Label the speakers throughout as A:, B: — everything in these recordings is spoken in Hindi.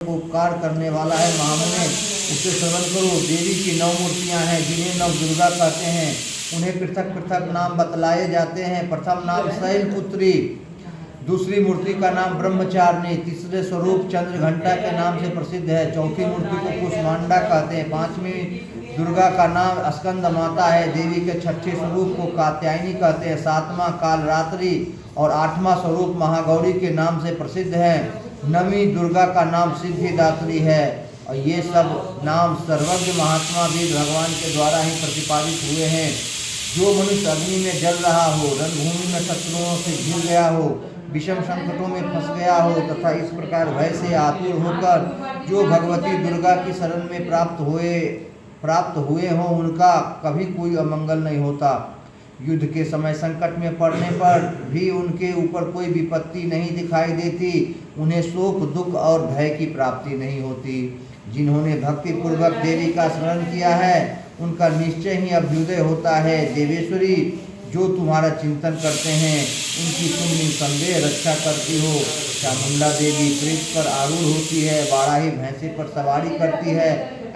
A: को उपकार करने वाला है। महामुने उसे श्रवण करो। देवी की 9 मूर्तियां हैं जिन्हें नव दुर्गा कहते हैं। उन्हें पृथक पृथक नाम बतलाए जाते हैं। प्रथम नाम शैलपुत्री, दूसरी मूर्ति का नाम ब्रह्मचारिणी, तीसरे स्वरूप चंद्रघंटा के नाम से प्रसिद्ध है। चौथी मूर्ति को कुष्मांडा कहते हैं। पांचवी दुर्गा का नाम स्कंद माता है। देवी के छठे स्वरूप को कात्यायनी कहते हैं। सातवां कालरात्रि और आठवां स्वरूप महागौरी के नाम से प्रसिद्ध है। नवीं दुर्गा का नाम सिद्धिदात्री है। और ये सब नाम सर्वज्ञ महात्मा वेद भगवान के द्वारा ही प्रतिपादित हुए हैं। जो मनुष्य अग्नि में जल रहा हो, रणभूमि में शत्रुओं से घिर गया हो, विषम संकटों में फंस गया हो तथा इस प्रकार भय से आतुर होकर जो भगवती दुर्गा की शरण में प्राप्त हुए हों, उनका कभी कोई अमंगल नहीं होता। युद्ध के समय संकट में पड़ने पर भी उनके ऊपर कोई विपत्ति नहीं दिखाई देती। उन्हें शोक, दुख और भय की प्राप्ति नहीं होती। जिन्होंने भक्ति पूर्वक देवी का स्मरण किया है उनका निश्चय ही अभ्युदय होता है। देवेश्वरी, जो तुम्हारा चिंतन करते हैं उनकी तुम निसंदेह रक्षा करती हो। चामुंडा देवी प्रेत पर आरूढ़ होती है। बाराही भैंसे पर सवारी करती है।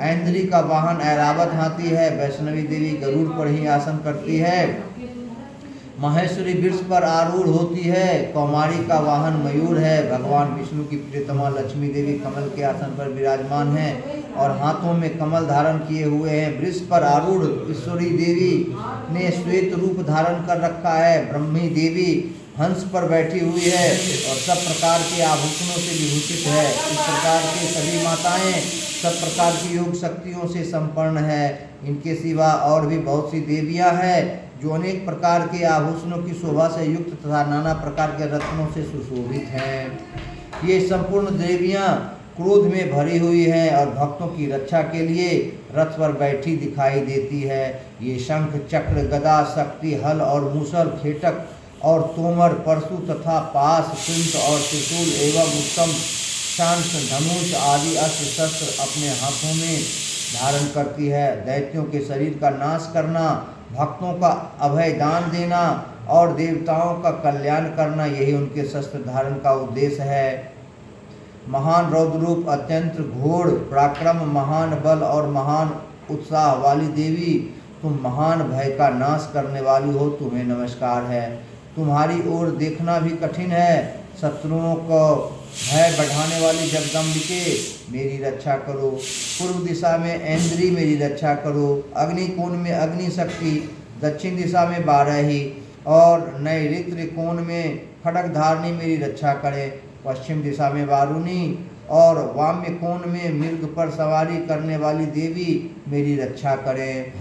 A: ऐन्द्री का वाहन ऐरावत हाथी है। वैष्णवी देवी गरुड़ पर ही आसन करती है। महेश्वरी वृक्ष पर आरूढ़ होती है। कौमारी का वाहन मयूर है। भगवान विष्णु की प्रियतमा लक्ष्मी देवी कमल के आसन पर विराजमान है और हाथों में कमल धारण किए हुए हैं। वृक्ष पर आरूढ़ ईश्वरी देवी ने श्वेत रूप धारण कर रखा है। ब्रह्मी देवी हंस पर बैठी हुई है और सब प्रकार के आभूषणों से विभूषित है। इस प्रकार के सभी माताएं सब प्रकार की योग शक्तियों से संपन्न है। इनके सिवा और भी बहुत सी देवियां हैं जो अनेक प्रकार के आभूषणों की शोभा से युक्त तथा नाना प्रकार के रत्नों से सुशोभित हैं। ये संपूर्ण देवियां क्रोध में भरी हुई हैं और भक्तों की रक्षा के लिए रथ पर बैठी दिखाई देती है। ये शंख, चक्र, गदा, शक्ति, हल और मूसल, खेटक और तोमर, परशु तथा पास, कुंत और त्रिशूल एवं उत्तम शांत धनुष आदि अस्त्र शस्त्र अपने हाथों में धारण करती है। दैत्यों के शरीर का नाश करना, भक्तों का अभय दान देना और देवताओं का कल्याण करना, यही उनके शस्त्र धारण का उद्देश्य है। महान रौद्र रूप, अत्यंत घोर पराक्रम, महान बल और महान उत्साह वाली देवी, तुम महान भय का नाश करने वाली हो। तुम्हें नमस्कार है। तुम्हारी ओर देखना भी कठिन है। शत्रुओं को भय बढ़ाने वाली जगदम्बिके, मेरी रक्षा करो। पूर्व दिशा में ऐन्द्री, मेरी रक्षा करो। अग्निकोण में अग्नि शक्ति, दक्षिण दिशा में बाराही और नैऋत्य कोण में खड्ग धारणी मेरी रक्षा करें। पश्चिम दिशा में वारुणी और वाम्य कोण में मृग पर सवारी करने वाली देवी मेरी रक्षा करें।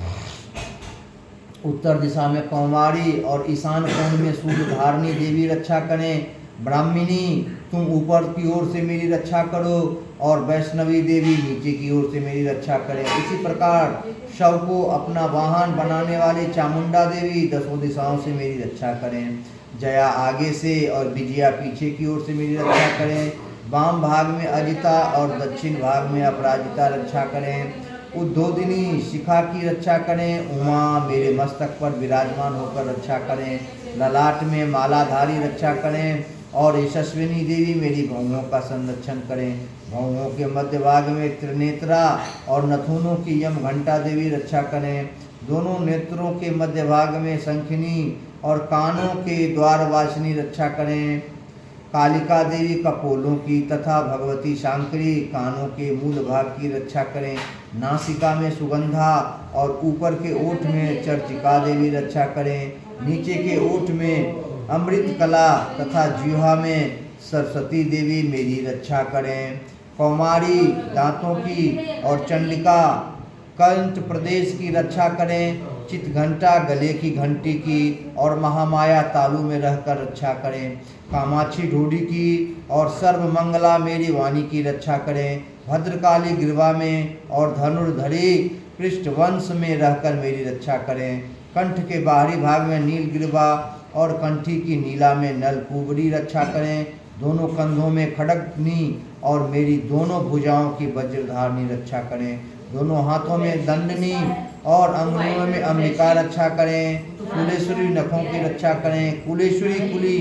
A: उत्तर दिशा में कौमारी और ईशान कोण में सूर्य धारणी देवी रक्षा करें। ब्राह्मणी, तुम ऊपर की ओर से मेरी रक्षा करो और वैष्णवी देवी नीचे की ओर से मेरी रक्षा करें। इसी प्रकार शव को अपना वाहन बनाने वाली चामुंडा देवी 10 दिशाओं से मेरी रक्षा करें। जया आगे से और विजया पीछे की ओर से मेरी रक्षा करें। वाम भाग में अजिता और दक्षिण भाग में अपराजिता रक्षा करें। उद्योदिनी शिखा की रक्षा करें। उमा मेरे मस्तक पर विराजमान होकर रक्षा करें। ललाट में मालाधारी रक्षा करें और यशस्विनी देवी मेरी भौहों का संरक्षण करें। भौहों के मध्य भाग में त्रिनेत्रा और नथुनों की यम घंटा देवी रक्षा करें। दोनों नेत्रों के मध्य भाग में शंखिनी और कानों के द्वारवासिनी रक्षा करें। कालिका देवी कपोलों की तथा भगवती शांकरी कानों के मूल भाग की रक्षा करें। नासिका में सुगंधा और ऊपर के ओठ में चर्चिका देवी रक्षा करें। नीचे के ओठ में अमृत कला तथा जिह्वा में सरस्वती देवी मेरी रक्षा करें। कौमारी दांतों की और चंडिका कंठ प्रदेश की रक्षा करें। चित घंटा गले की घंटी की और महामाया तालू में रहकर रक्षा करें। कामाक्षी ढूढ़ी की और सर्वमंगला मेरी वाणी की रक्षा करें। भद्रकाली ग्रीवा में और धनुर्धरी पृष्ठवंश में रहकर मेरी रक्षा करें। कंठ के बाहरी भाग में नील ग्रीवा और कंठी की नीला में नलकुबरी रक्षा करें। दोनों कंधों में खड्गनी और मेरी दोनों भुजाओं की वज्रधारणी रक्षा करें। दोनों हाथों में दंडनी और अंगुलियों में अंबिका रक्षा करें। कुलेश्वरी नखों की रक्षा करें। कुलेश्वरी कुली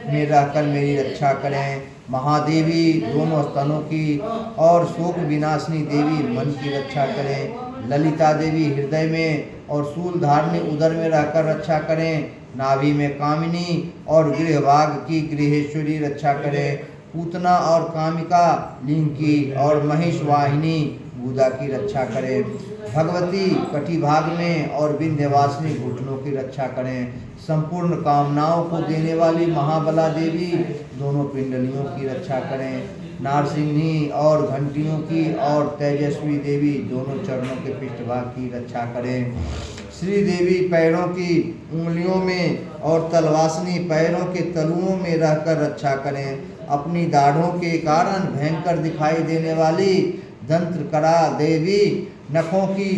A: में रहकर मेरी रक्षा करें। महादेवी दोनों स्तनों की और शोक विनाशिनी देवी मन की रक्षा करें। ललिता देवी हृदय में और शूल धारणी उदर में रहकर रक्षा करें। नाभि में कामिनी और गृहभाग की गृहेश्वरी रक्षा करें। पूतना और कामिका लिंग की और महिष वाहिनी गुदा की रक्षा करें। भगवती कटिभाग में और विंध्यवासिनी घुटनों की रक्षा करें। संपूर्ण कामनाओं को देने वाली महाबला देवी दोनों पिंडलियों की रक्षा करें। नारसिंही और घंटियों की और तेजस्वी देवी दोनों चरणों के पृष्ठभाग की रक्षा करें। श्री देवी पैरों की उंगलियों में और तलवासनी पैरों के तलुओं में रहकर रक्षा करें। अपनी दाढ़ों के कारण भयंकर दिखाई देने वाली दंत्रकरा देवी नखों की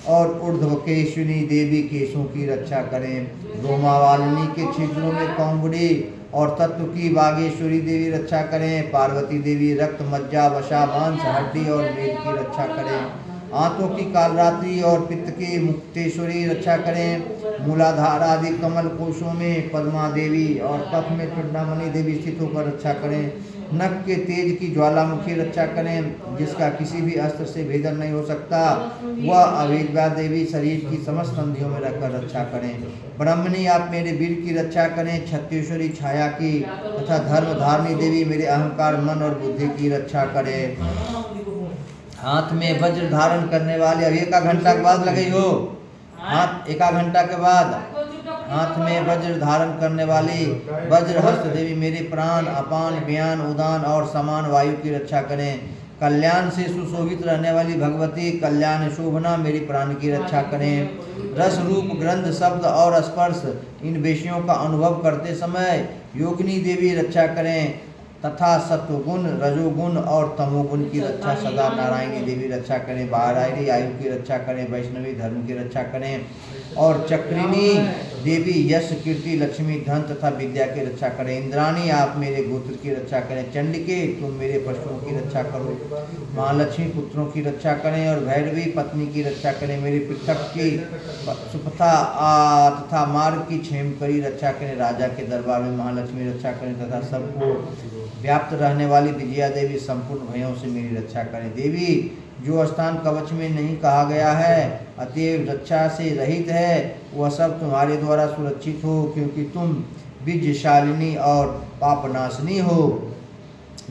A: और ऊर्ध्वकेशिनी देवी केशों की रक्षा करें। रोमावालिनी के छिद्रों में कौंगड़ी और तत्व की बागेश्वरी देवी रक्षा करें। पार्वती देवी रक्त मज्जा वसा मांस हड्डी और मेद की रक्षा करें। आंतों की कालरात्रि और पित्त की मुक्तेश्वरी रक्षा करें। मूलाधार आदि कमल कोशों में पद्मा देवी और कफ में चूड़ामणि देवी स्थित होकर रक्षा करें। नख के तेज की ज्वालामुखी रक्षा करें, जिसका किसी भी अस्त्र से भेदन नहीं हो सकता। वह अवेद्या देवी शरीर की समस्त संधियों में रखकर रक्षा करें। ब्रह्मणी आप मेरे वीर की रक्षा करें। छत्तीश्वरी छाया की तथा धर्म धारणी देवी मेरे अहंकार मन और बुद्धि की रक्षा करें। हाथ में वज्र धारण करने वाले, अब 1 घंटा के बाद लगे हो, हाथ 1 घंटा के बाद हाथ में वज्र धारण करने वाली वज्रहस्त देवी मेरे प्राण अपान व्यान उदान और समान वायु की रक्षा करें। कल्याण से सुशोभित रहने वाली भगवती कल्याण शोभना मेरी प्राण की रक्षा करें। रस रूप गंध शब्द और स्पर्श इन विषयों का अनुभव करते समय योगिनी देवी रक्षा करें तथा सत्वगुण रजोगुण और तमोगुण की रक्षा सदा नारायणी देवी रक्षा करें। बारायणी आयु की रक्षा करें। वैष्णवी धर्म की रक्षा करें और चक्रिणी देवी यश कीर्ति लक्ष्मी धन तथा विद्या की रक्षा करें। इंद्राणी आप मेरे गोत्र की रक्षा करें। चंडिके तुम मेरे पशुओं की रक्षा करो। महालक्ष्मी पुत्रों की रक्षा करें और भैरवी पत्नी की रक्षा करें। मेरे पृथक की सुपथा तथा मार्ग की क्षेमकरी रक्षा करें। राजा के दरबार में महालक्ष्मी रक्षा करें तथा सबको व्याप्त रहने वाली विजया देवी संपूर्ण भयों से मेरी रक्षा करें। देवी जो स्थान कवच में नहीं कहा गया है अतएव रक्षा से रहित है, वह सब तुम्हारे द्वारा सुरक्षित हो, क्योंकि तुम विजयशालिनी और पापनाशनी हो।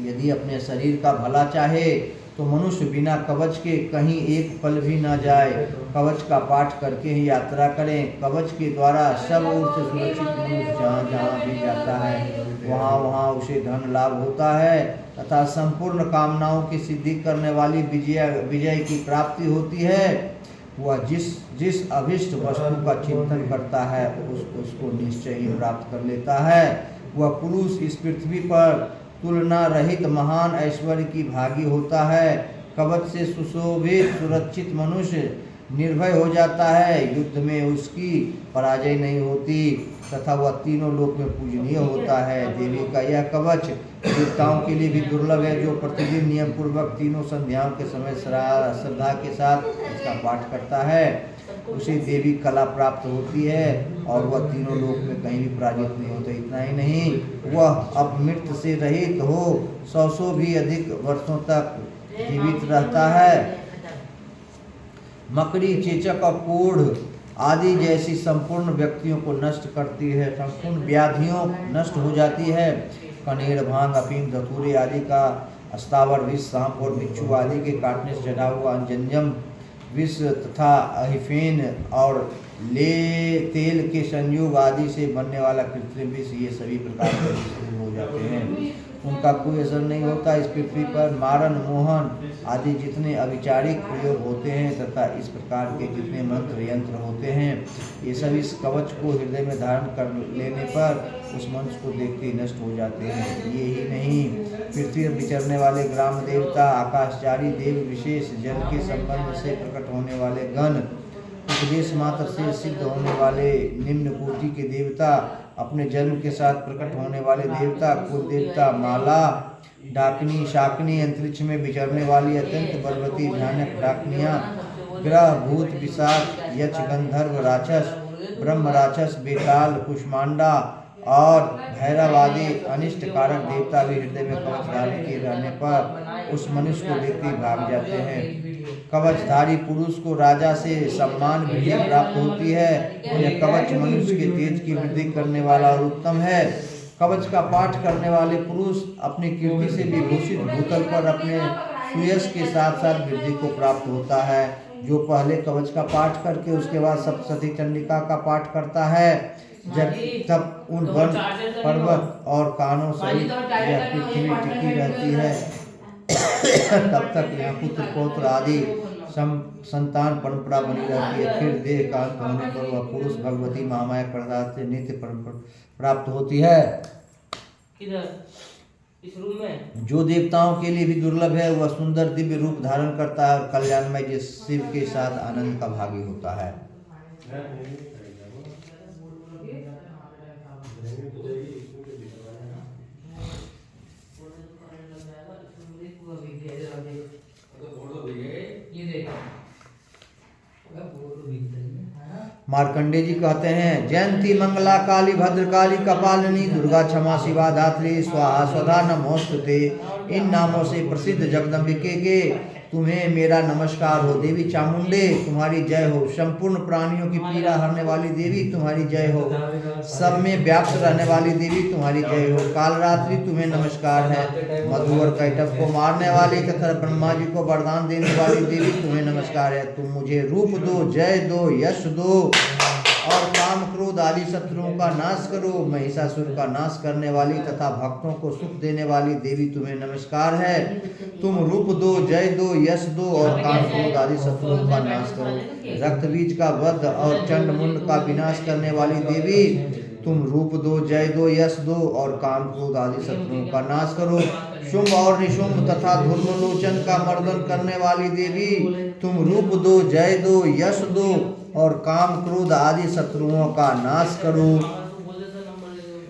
A: यदि अपने शरीर का भला चाहे तो मनुष्य बिना कवच के कहीं एक पल भी न जाए। कवच का पाठ करके ही यात्रा करें। कवच के द्वारा सब ओर से सुरक्षित मनुष्य जहाँ जहाँ भी जाता है वहाँ वहाँ उसे धन लाभ होता है तथा संपूर्ण कामनाओं की सिद्धि करने वाली विजय की प्राप्ति होती है। वह जिस अभिष्ट वस्तु का चिंतन करता है उसको निश्चय ही प्राप्त कर लेता है। वह पुरुष इस पृथ्वी पर तुलना रहित महान ऐश्वर्य की भागी होता है। कवच से सुशोभित सुरक्षित मनुष्य निर्भय हो जाता है। युद्ध में उसकी पराजय नहीं होती तथा वह तीनों लोक में पूजनीय होता है। देवी का यह कवच देवताओं के लिए भी दुर्लभ है। जो प्रतिदिन नियम पूर्वक तीनों संध्याओं के समय श्रद्धा के साथ इसका पाठ करता है उसे देवी कला प्राप्त होती है और वह तीनों लोक में कहीं भी पराजित नहीं होता। इतना ही नहीं, वह अब मृत्यु से रहित हो 100 भी अधिक वर्षों तक जीवित रहता है। मकड़ी चेचक और कोढ़ आदि जैसी संपूर्ण व्यक्तियों को नष्ट करती है। संपूर्ण व्याधियों नष्ट हो जाती है। कनेर भांग अफीम धतूरे आदि का अस्तावर विष सांप और बिच्छू आदि के काटने से चढ़ा हुआ अंजनजम विष तथा अहिफेन और ले तेल के संयोग आदि से बनने वाला कृत्रिम विष, ये सभी प्रकार के हो जाते हैं। उनका कोई असर नहीं होता। इस पृथ्वी पर मारन मोहन आदि जितने अविचारिक प्रयोग होते हैं तथा इस प्रकार के जितने मंत्र यंत्र होते हैं ये सब इस कवच को हृदय में धारण कर लेने पर उस मनुष्य को देखते ही नष्ट हो जाते हैं। ये ही नहीं, पृथ्वी पर विचरने वाले ग्राम देवता आकाशचारी देव विशेष जल के संबंध से प्रकट होने वाले गण उपदेश मात्र से सिद्ध होने वाले निम्न कोटि के देवता अपने जन्म के साथ प्रकट होने वाले देवता कुल देवता माला डाकनी शाकनी अंतरिक्ष में विचरने वाली अत्यंत बलवती भयानक डाकनियाँ ग्रह भूत पिशाच यक्ष गंधर्व राक्षस ब्रह्म राक्षस बेताल कुष्मांडा और भैरव आदि अनिष्ट कारक देवता भी हृदय में कवच धारण किए रहने पर उस मनुष्य को देखते ही भाग जाते हैं। कवचधारी पुरुष को राजा से सम्मान वृद्धि प्राप्त होती है। यह कवच मनुष्य के तेज की वृद्धि करने वाला और उत्तम है। कवच का पाठ करने वाले पुरुष अपनी कीर्ति से विभूषित भूतल पर अपने सुयश के साथ साथ वृद्धि को प्राप्त होता है। जो पहले कवच का पाठ करके उसके बाद सप्तशती चंडिका का पाठ करता है, जब तब उन वन पर्वत और कानों सहित यह पृथ्वी टिकी रहती है तब तक यहाँ पुत्र पौत्र आदि संतान परंपरा बनी रहती है। फिर देह का अंत होने पर वह पुरुष भगवती महामाया प्रसाद से नित्य प्राप्त होती है।
B: इस रूम में
A: जो देवताओं के लिए भी दुर्लभ है वह सुंदर दिव्य रूप धारण करता है और कल्याणमय जिस शिव के साथ आनंद का भागी होता है। मार्कंडे जी कहते हैं, जयंती मंगला काली भद्रकाली कपालिनी दुर्गा क्षमा शिवा धात्री स्वाहा स्वधा नमोस्तुते। इन नामों से प्रसिद्ध जगदम्बिके के तुम्हें मेरा नमस्कार हो। देवी चामुंडे तुम्हारी जय हो। संपूर्ण प्राणियों की पीड़ा हरने वाली देवी तुम्हारी जय हो। सब में व्याप्त रहने वाली देवी तुम्हारी जय हो। कालरात्रि तुम्हें नमस्कार है। मधु और कैटभ को मारने वाली तथा ब्रह्मा जी को वरदान देने वाली देवी तुम्हें नमस्कार है। तुम मुझे रूप दो, जय दो, यश दो और काम क्रोध आदि शत्रुओं का नाश करो। महिषासुर का नाश करने वाली तथा भक्तों को सुख देने वाली देवी तुम्हें नमस्कार है। तुम रूप दो, जय दो, यश दो और काम क्रोध आदि शत्रुओं का नाश करो। रक्त बीज का वध और चंड मुंड का विनाश करने वाली देवी तुम रूप दो, जय दो, यश दो और काम क्रोध आदि शत्रुओं का नाश करो। शुंभ और निशुंभ तथा धूर्मलोचन का मर्दन करने वाली देवी तुम रूप दो, जय दो, यश दो और काम क्रोध आदि शत्रुओं का नाश करो।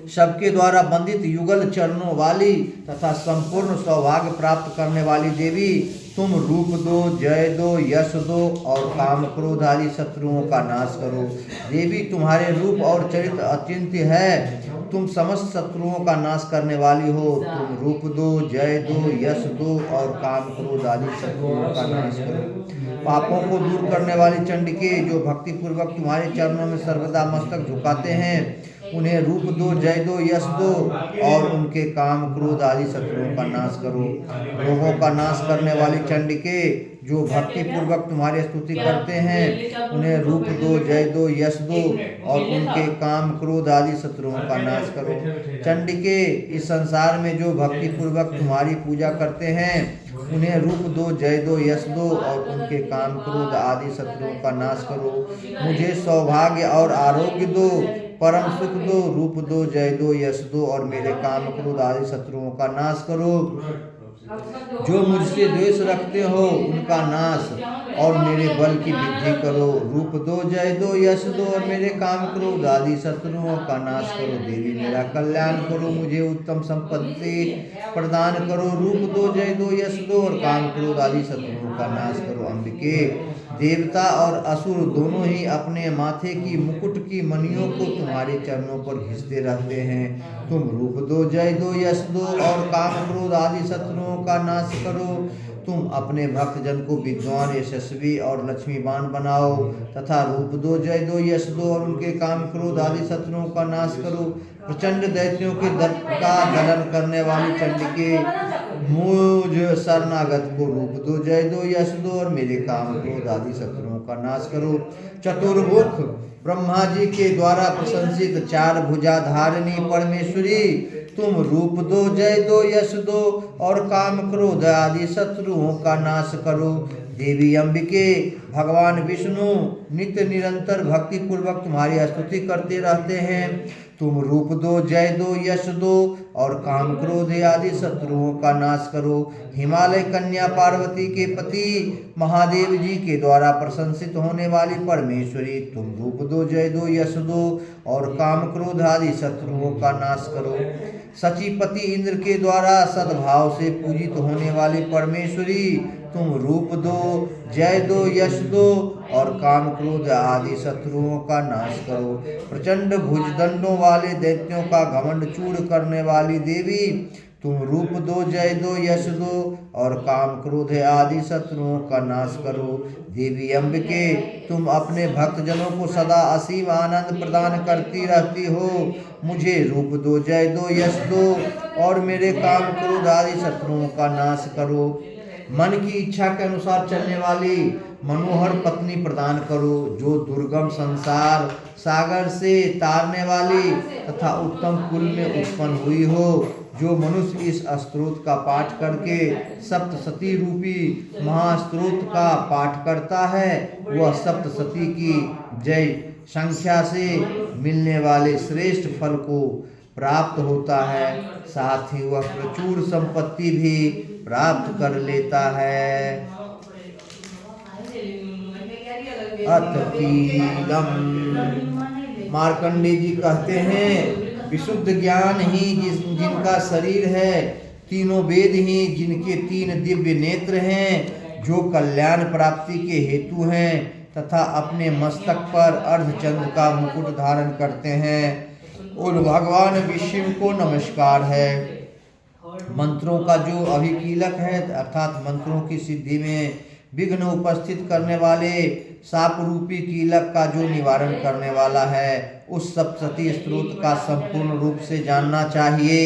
A: सबके द्वारा बंदित युगल चरणों वाली तथा संपूर्ण सौभाग्य प्राप्त करने वाली देवी तुम रूप दो, जय दो, यश दो और काम क्रोध आदि शत्रुओं का नाश करो। देवी तुम्हारे रूप और चरित्र अचिंत्य है। तुम समस्त शत्रुओं का नाश करने वाली हो। तुम रूप दो, जय दो, यश दो और काम क्रोध आदि शत्रुओं का नाश करो। पापों को दूर करने वाली चंडिके जो भक्ति पूर्वक तुम्हारे चरणों में सर्वदा मस्तक झुकाते हैं उन्हें रूप दो, जय दो, यश दो और उनके काम क्रोध आदि शत्रुओं का नाश करो। रोगों का नाश करने वाली चंडिके जो भक्ति पूर्वक तुम्हारी स्तुति करते हैं उन्हें रूप दो, जय दो, यश दो और उनके काम क्रोध आदि शत्रुओं का नाश करो। चंडिके इस संसार में जो भक्ति पूर्वक तुम्हारी पूजा करते हैं उन्हें रूप दो, जय दो, यश दो और उनके काम क्रोध आदि शत्रुओं का नाश करो। मुझे सौभाग्य और आरोग्य दो, परम सुख दो। रूप दो, जय दो, यश दो और मेरे काम क्रोध आदि शत्रुओं का नाश करो। जो मुझसे द्वेष रखते हो उनका नाश और मेरे बल की वृद्धि करो। रूप दो, जय दो, यश दो और मेरे काम क्रोध आदि शत्रुओं का नाश करो। देवी मेरा कल्याण करो, मुझे उत्तम संपत्ति प्रदान करो। रूप दो, जय दो, यश दो और काम क्रोध आदि शत्रुओं का नाश करो। अंबिके देवता और असुर दोनों ही अपने माथे की मुकुट की मणियों को तुम्हारे चरणों पर घिसते रहते हैं। तुम रूप दो, जय दो, यश दो और काम क्रोध आदि शत्रुओं का नाश करो। तुम अपने भक्तजन को विद्वान, यशस्वी और लक्ष्मीवान बनाओ तथा रूप दो, जय दो, यश दो और उनके काम क्रोध आदि शत्रुओं का नाश करो। प्रचंड दैत्यों के दर्प का दलन करने वाली चंडिके मुझ शरणागत को रूप दो, जय दो, यश दो और मेरे काम क्रोध आदि शत्रुओं का नाश करो। चतुर्मुख ब्रह्मा जी के द्वारा प्रशंसित चार भुजा धारिणी परमेश्वरी तुम रूप दो, जय दो, यश दो और काम क्रोध आदि शत्रुओं का नाश करो। देवी अंबिके भगवान विष्णु नित्य निरंतर भक्ति पूर्वक तुम्हारी स्तुति करते रहते हैं। तुम रूप दो, जय दो, यश दो और काम क्रोध आदि शत्रुओं का नाश करो। हिमालय कन्या पार्वती के पति महादेव जी के द्वारा प्रशंसित होने वाली परमेश्वरी, तुम रूप दो, जय दो, यश दो और काम क्रोध आदि शत्रुओं का नाश करो। सचीपति इंद्र के द्वारा सद्भाव से पूजित होने वाली परमेश्वरी, तुम रूप दो, जय दो, यश दो और काम क्रोध आदि शत्रुओं का नाश करो। प्रचंड भुजदंडों वाले दैत्यों का घमंड चूर करने वाली देवी, तुम रूप दो, जय दो, यश दो और काम क्रोध आदि शत्रुओं का नाश करो। देवी अम्बिके, तुम अपने भक्तजनों को सदा असीम आनंद प्रदान करती रहती हो। मुझे रूप दो, जय दो, यश दो और मेरे काम क्रोध आदि शत्रुओं का नाश करो। मन की इच्छा के अनुसार चलने वाली मनोहर पत्नी प्रदान करो, जो दुर्गम संसार सागर से तारने वाली तथा उत्तम कुल में उत्पन्न हुई हो। जो मनुष्य इस स्तोत्र का पाठ करके सप्तशती रूपी महास्तोत्र का पाठ करता है, वह सप्तशती की जय संख्या से मिलने वाले श्रेष्ठ फल को प्राप्त होता है। साथ ही वह प्रचुर संपत्ति भी प्राप्त कर लेता है। अतपीलम, मार्कंडे जी कहते हैं, विशुद्ध ज्ञान ही जिनका शरीर है, तीनों वेद ही जिनके तीन दिव्य नेत्र हैं, जो कल्याण प्राप्ति के हेतु हैं तथा अपने मस्तक पर अर्धचंद्र का मुकुट धारण करते हैं, उन भगवान विष्णु को नमस्कार है। मंत्रों का जो अभिकीलक है, अर्थात मंत्रों की सिद्धि में विघ्न उपस्थित करने वाले साप रूपी कीलक का जो निवारण करने वाला है, उस सप्तशती स्तोत्र का संपूर्ण रूप से जानना चाहिए।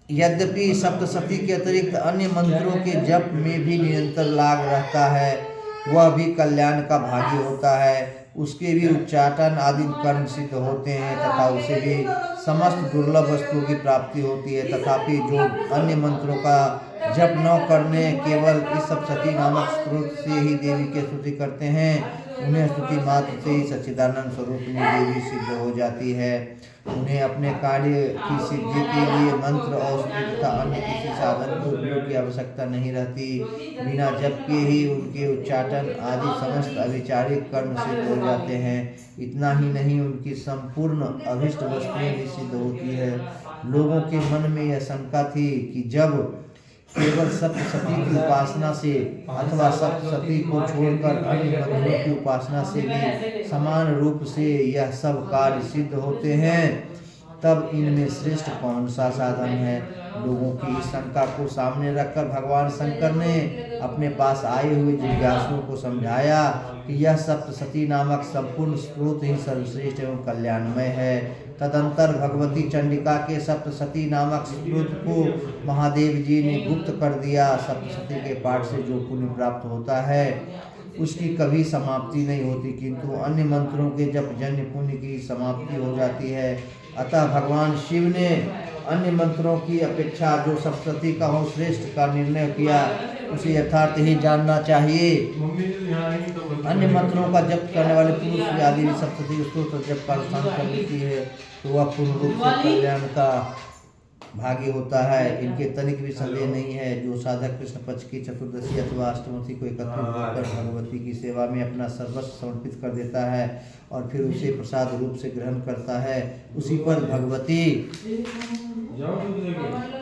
A: यद्यपि सप्तशती के अतिरिक्त अन्य मंत्रों के जप में भी निरंतर लाग रहता है, वह भी कल्याण का भागी होता है। उसके भी उच्चाटन आदि कर्म सिद्ध होते हैं तथा उसे भी समस्त दुर्लभ वस्तुओं की प्राप्ति होती है। तथापि जो अन्य मंत्रों का जप न करने केवल इस सप्तशती नामक स्तोत्र से ही देवी की स्तुति करते हैं, उन्हें स्तुति मात्र से ही सच्चिदानंद स्वरूप में देवी सिद्ध हो जाती है। उन्हें अपने कार्य की सिद्धि के लिए मंत्र और स्तुति तथा अन्य किसी साधन के उपयोग की आवश्यकता नहीं रहती। बिना जप के ही उनके उच्चाटन आदि समस्त अभिचारिक कर्म सिद्ध हो जाते हैं। इतना ही नहीं, उनकी संपूर्ण अभिष्ट वस्तुएं भी सिद्ध होती है। लोगों के मन में यह शंका थी कि जब केवल सप्तशती की उपासना से अथवा सप्तशती को छोड़कर अन्य मंत्रों की उपासना से भी समान रूप से यह सब कार्य सिद्ध होते हैं, तब इनमें श्रेष्ठ कौन सा साधन है। लोगों की इस शंका को सामने रखकर भगवान शंकर ने अपने पास आए हुए जिज्ञासुओं को समझाया कि यह सप्तशती नामक संपूर्ण स्तोत्र ही सर्वश्रेष्ठ एवं कल्याणमय है। तदंतर भगवती चंडिका के सप्तशती नामक स्तोत्र को महादेव जी ने गुप्त कर दिया। सप्तशती के पाठ से जो पुण्य प्राप्त होता है उसकी कभी समाप्ति नहीं होती, किंतु अन्य मंत्रों के जप जन्य पुण्य की समाप्ति हो जाती है। अतः भगवान शिव ने अन्य मंत्रों की अपेक्षा जो सप्तशती का हो श्रेष्ठ का निर्णय किया, उसे यथार्थ ही जानना चाहिए। अन्य मंत्रों का जप करने वाले पुरुष आदि भी सप्तशती स्तोत्र जप का अनुष्ठान कर लेती है, तो वह पूर्ण रूप से कल्याण का भागी होता है। इनके तनिक भी संदेह नहीं है। जो साधक कृष्ण पक्ष की चतुर्दशी अथवा अष्टमी को एकत्रित होकर भगवती की सेवा में अपना सर्वस्व समर्पित कर देता है और फिर उसे प्रसाद रूप से ग्रहण करता है, उसी पर भगवती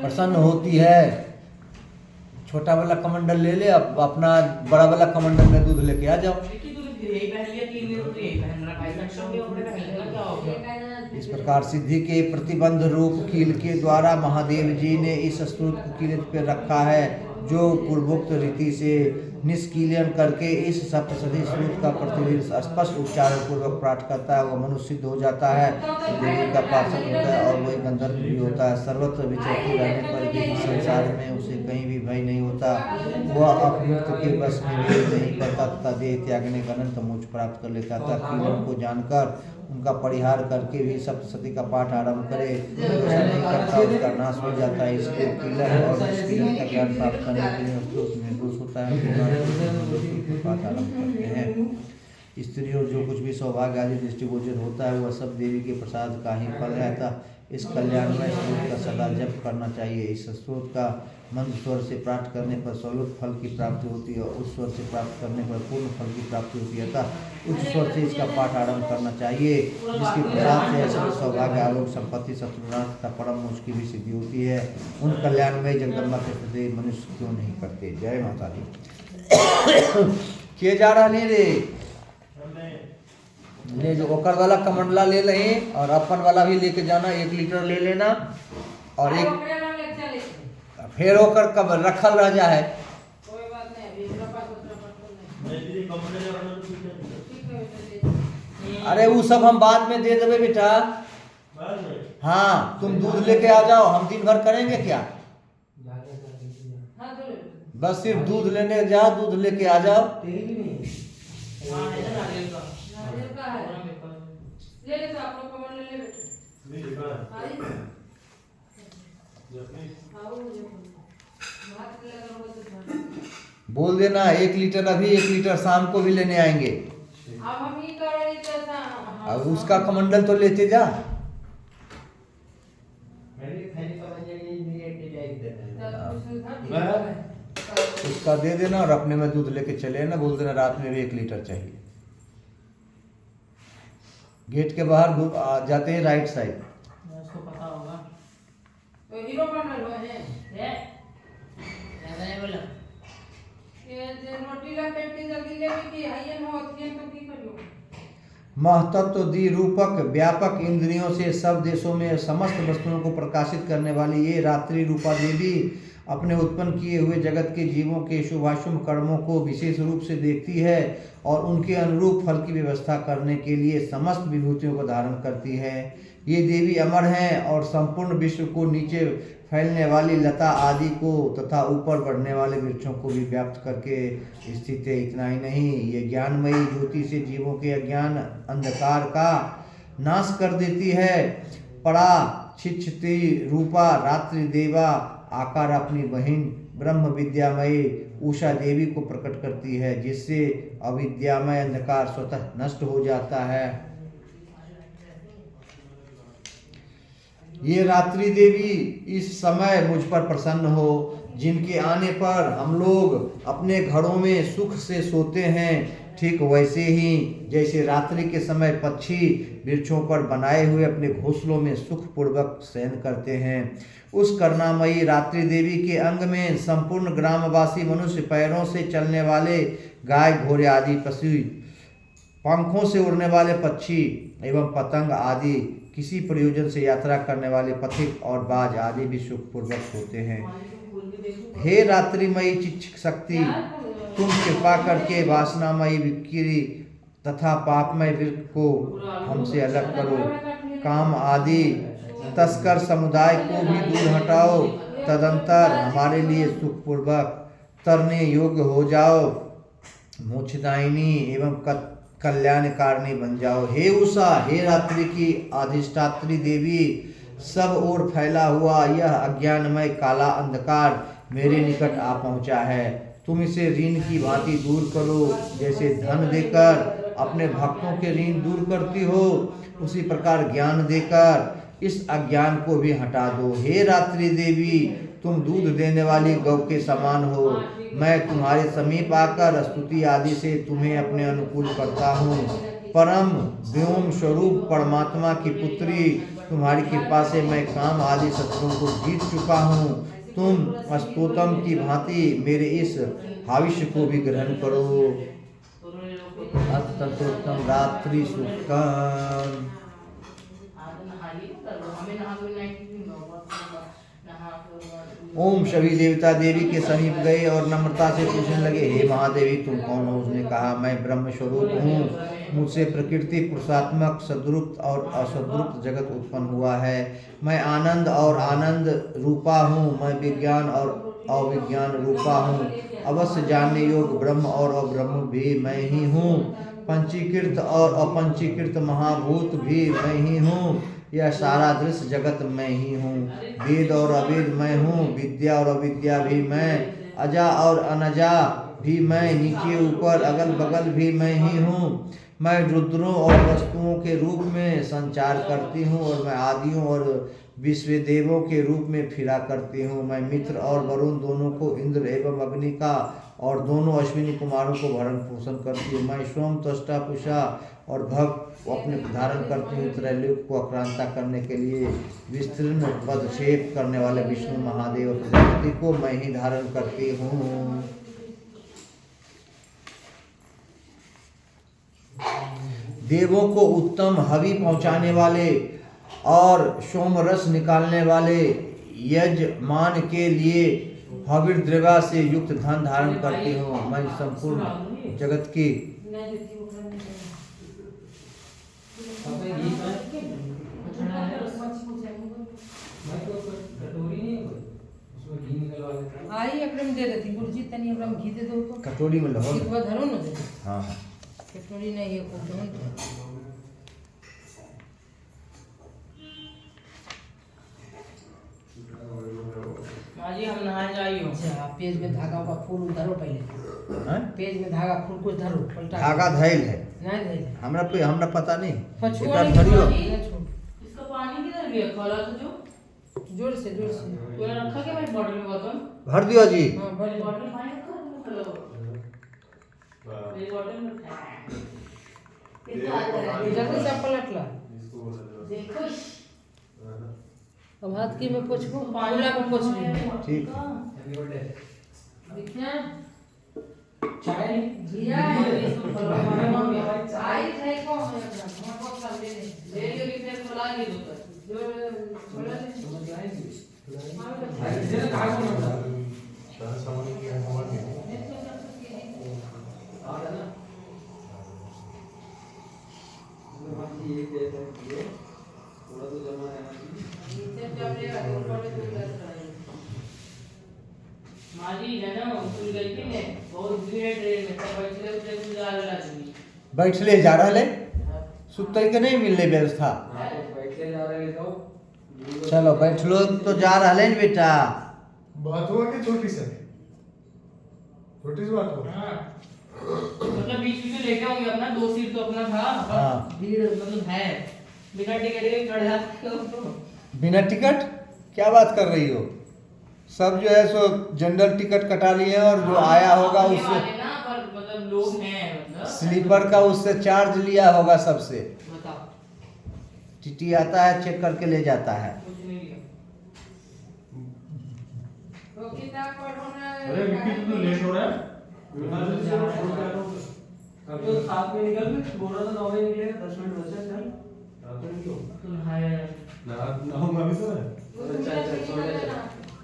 A: प्रसन्न होती है। छोटा वाला कमंडल ले ले, अब अपना बड़ा वाला कमंडल में दूध लेके आ जाओ। इस प्रकार सिद्धि के प्रतिबंध रूप कील के द्वारा महादेव जी ने इस स्तोत्र को कीलित पर रखा है। जो पूर्वोक्त रीति से निष्कीलन करके इस सप्तशती स्तोत्र का प्रतिदिन स्पष्ट उच्चारण पूर्वक पाठ करता है, वह मनुष्य सिद्ध हो जाता है, देवी का पार्षद होता है और वही गंधर्व भी होता है। सर्वत्र विचरती रहने पर भी संसार में उसे कहीं भी भय नहीं होता। वह अपमुक्त के बस में भी नहीं पड़ता तथा देह त्यागने का अनंत मोक्ष प्राप्त कर लेता था। कीलन को जानकर उनका परिहार करके भी सप्तशती का पाठ आरंभ करे, ऐसा नहीं करता उसका नाश हो जाता है। इसलिए कीलन और निष्कीलन का ज्ञान प्राप्त करने के लिए उसको निर्दोष होता है, पाठ आरंभ करते हैं। स्त्री और जो कुछ भी सौभाग्य आदि दृष्टिगोचर होता है वह सब देवी के प्रसाद का ही फल है। अतः इस कल्याणमय स्रोत का सदा जप करना चाहिए। इस स्रोत का मंद स्वर से प्राप्त करने पर स्वरूप फल की प्राप्ति होती है और उस स्वर से प्राप्त करने पर पूर्ण फल की प्राप्ति होती है। अतः उच्च स्वर से इसका पाठ आरंभ करना चाहिए, जिसके प्रसाद से ऐसे सौभाग्य, आरोग्य, संपत्ति, शत्रुनाश तथा परम मोक्ष की भी सिद्धि होती है। उन कल्याणमय जगदम्बा के प्रति मनुष्य क्यों नहीं करते। जय माता दी। किए जा रहा नहीं रे ले जो ओकर वाला कमंडला ले लें और अपन वाला भी लेके जाना, 1 लीटर ले लेना और एक फिर ओकर कब रखल रह जा है। अरे वो सब हम बाद में दे देवे बेटा। हाँ तुम दूध लेके आ जाओ, हम दिन भर करेंगे क्या। बस सिर्फ दूध लेने जाओ, दूध लेके आ जाओ। बोल देना 1 लीटर अभी, 1 लीटर शाम को भी लेने आएंगे। अब उसका कमंडल तो लेते जा। उसका दे देना और अपने में दूध लेके चले ना। बोल देना रात में भी 1 लीटर चाहिए। गेट के बाहर जाते हैं राइट साइड।
B: उसको पता होगा
C: तो हीरो बनल है
B: ज्यादा नहीं बोला
C: ये जे रोटी ला पेट के जल्दी लेवे की हाइयन हो अथियन तो की करियो।
A: महतत्व दी रूपक व्यापक इंद्रियों से सब देशों में समस्त वस्तुओं को प्रकाशित करने वाली ये रात्रि रूपा देवी अपने उत्पन्न किए हुए जगत के जीवों के शुभाशुभ कर्मों को विशेष रूप से देखती है और उनके अनुरूप फल की व्यवस्था करने के लिए समस्त विभूतियों को धारण करती है। ये देवी अमर हैं और संपूर्ण विश्व को नीचे फैलने वाली लता आदि को तथा ऊपर बढ़ने वाले वृक्षों को भी व्याप्त करके स्थित है। इतना ही नहीं, ये ज्ञानमयी ज्योति से जीवों के अज्ञान अंधकार का नाश कर देती है। परा छिछती रूपा रात्रि देवा आकार अपनी बहिन ब्रह्म विद्यामयी उषा देवी को प्रकट करती है, जिससे अविद्यामय अंधकार स्वतः नष्ट हो जाता है। ये रात्रि देवी इस समय मुझ पर प्रसन्न हो, जिनके आने पर हम लोग अपने घरों में सुख से सोते हैं। ठीक वैसे ही जैसे रात्रि के समय पक्षी वृक्षों पर बनाए हुए अपने घोंसलों में सुखपूर्वक शयन करते हैं, उस करुणामयी रात्रि देवी के अंग में संपूर्ण ग्रामवासी मनुष्य, पैरों से चलने वाले गाय घोड़े आदि पशु, पंखों से उड़ने वाले पक्षी एवं पतंग आदि, किसी प्रयोजन से यात्रा करने वाले पथिक और बाज आदि भी सुखपूर्वक होते हैं। हे रात्रिमयी चिच्छ शक्ति, तुम कृपा करके वासनामयी विकृति तथा पापमय वृत्त को हमसे अलग करो। काम आदि तस्कर समुदाय को भी दूर हटाओ। तदंतर हमारे लिए सुखपूर्वक तरने योग्य हो जाओ। मोक्षदायिनी एवं कल्याणकारिणी बन जाओ। हे उषा, हे रात्रि की अधिष्ठात्री देवी, सब ओर फैला हुआ यह अज्ञानमय काला अंधकार मेरे निकट आ पहुंचा है। तुम इसे ऋण की भांति दूर करो। जैसे धन देकर अपने भक्तों के ऋण दूर करती हो, उसी प्रकार ज्ञान देकर इस अज्ञान को भी हटा दो। हे रात्रि देवी, तुम दूध देने वाली गौ के समान हो। मैं तुम्हारे समीप आकर स्तुति आदि से तुम्हें अपने अनुकूल करता हूँ। परम व्योम स्वरूप परमात्मा की पुत्री, तुम्हारी कृपा से मैं काम आदि शत्रुओं को जीत चुका हूँ। तुम स्तोत्रम की भांति मेरे इस भविष्य को भी ग्रहण करो। अतंत्रोत्तम रात्रि सुखम। ओम सभी देवता देवी के समीप गए और नम्रता से पूछने लगे, हे महादेवी, तुम कौन हो? उसने कहा, मैं ब्रह्म स्वरूप हूँ। मुझसे प्रकृति पुरुषात्मक सद्रूप और असद्रूप जगत उत्पन्न हुआ है। मैं आनंद और आनंद रूपा हूँ। मैं विज्ञान और अविज्ञान रूपा हूँ। अवश्य जानने योग्य ब्रह्म और अब्रह्म भी मैं ही हूँ। पंचीकृत और अपंचीकृत महाभूत भी मैं ही हूँ। यह सारा दृश्य जगत मैं ही हूँ। वेद और अवेद मैं हूँ। विद्या और अविद्या भी मैं। अजा और अनजा भी मैं। नीचे ऊपर अगल बगल भी मैं ही हूँ। मैं रुद्रों और वस्तुओं के रूप में संचार करती हूँ और मैं आदियों और विश्वदेवों के रूप में फिरा करती हूँ। मैं मित्र और वरुण दोनों को, इंद्र एवं अग्नि का और दोनों अश्विनी कुमारों को भरण पोषण करती हूँ। मैं सोम, त्वष्टा, पुषा और भग अपने धारण करती हूँ। त्रैलोक को आक्रांता करने के लिए विस्तीर्ण पदक्षेप करने वाले विष्णु महादेव प्रजापति को मैं ही धारण करती हूँ। देवों को उत्तम हवि पहुंचाने वाले और सोमरस निकालने वाले यजमान के लिए हविर्द्रव्य से युक्त धन धारण करती हूँ। मैं संपूर्ण जगत की
C: आई एकदम दे देती गुरुजी तनी एकदम घी दे दो तो
A: कटोरी में लो।
C: घी तो धरो न दे
A: हाँ
C: कटोरी नहीं है को तो
B: माँ जी हम नहा जाइयो।
C: अच्छा पेज में धागा का फूल धरो पहले
A: हैं?
C: पेज में धागा फूल कुछ धरो पलटा
A: धागा धैल है
C: नहीं धैल
A: हमरा पता नहीं।
C: पछुआ
A: एक बार धरियो।
B: इसका पानी किधर गया? खोला तो जो
C: जोर से
B: तूने रखा क्या भाई बॉटल में बोतल?
A: भर दियो जी।
C: हाँ बड़े
B: बॉटल में पानी रखा है खोलो। मेरी बॉटल में रखा है।
C: जल्दी से पलट ला
B: देखो
C: अब हाथ की में पोछो पूरा को पोछ ली
A: ठीक
C: दिखना
B: चाय
C: भैया
B: इसको खोलो पानी मांग गया।
C: आई थे को हम को कर ले
B: ले लो कि फिर खोला के दो कर।
C: जो बोला
B: माँ जी जानो स्कूल गई थी ने बहुत भीड़ है ट्रेन में तब बैठले उठले कुछ जा रहा आदमी
A: बैठले जा रहा सुतई के नहीं मिलने व्यवस्था।
B: बैठले जा रहे तो
A: चलो बैठलो तो जा रहा है बेटा।
D: बात हुआ कि छोटी से छोटी सी बात हुआ।
B: हाँ मतलब बीच में लेके होंगे अपना दो सीट तो अपना था।
A: हाँ।
B: भीड़ मतलब है बिना टिकट के चढ़ जाते हो।
A: बिना टिकट क्या बात कर रही हो? सब जो है सो जनरल टिकट कटा लिए हैं और जो आया होगा
B: आने
A: उससे
B: वाले ना पर मतलब लोग हैं मतलब
A: स्लीपर का उससे चार्ज लिया होगा सबसे।
B: बताओ
A: टीटी आता है चेक करके ले जाता है।
B: कुछ नहीं लिया।
C: तो किताब पढ़ना
D: अरे विक्की तू तो लेट हो रहा है।
E: अब तो 7 में निकल बोल रहा था 9 में निकलेगा 10 मिनट बचा चल
B: तुम हाय
D: ना होगा भी तो है।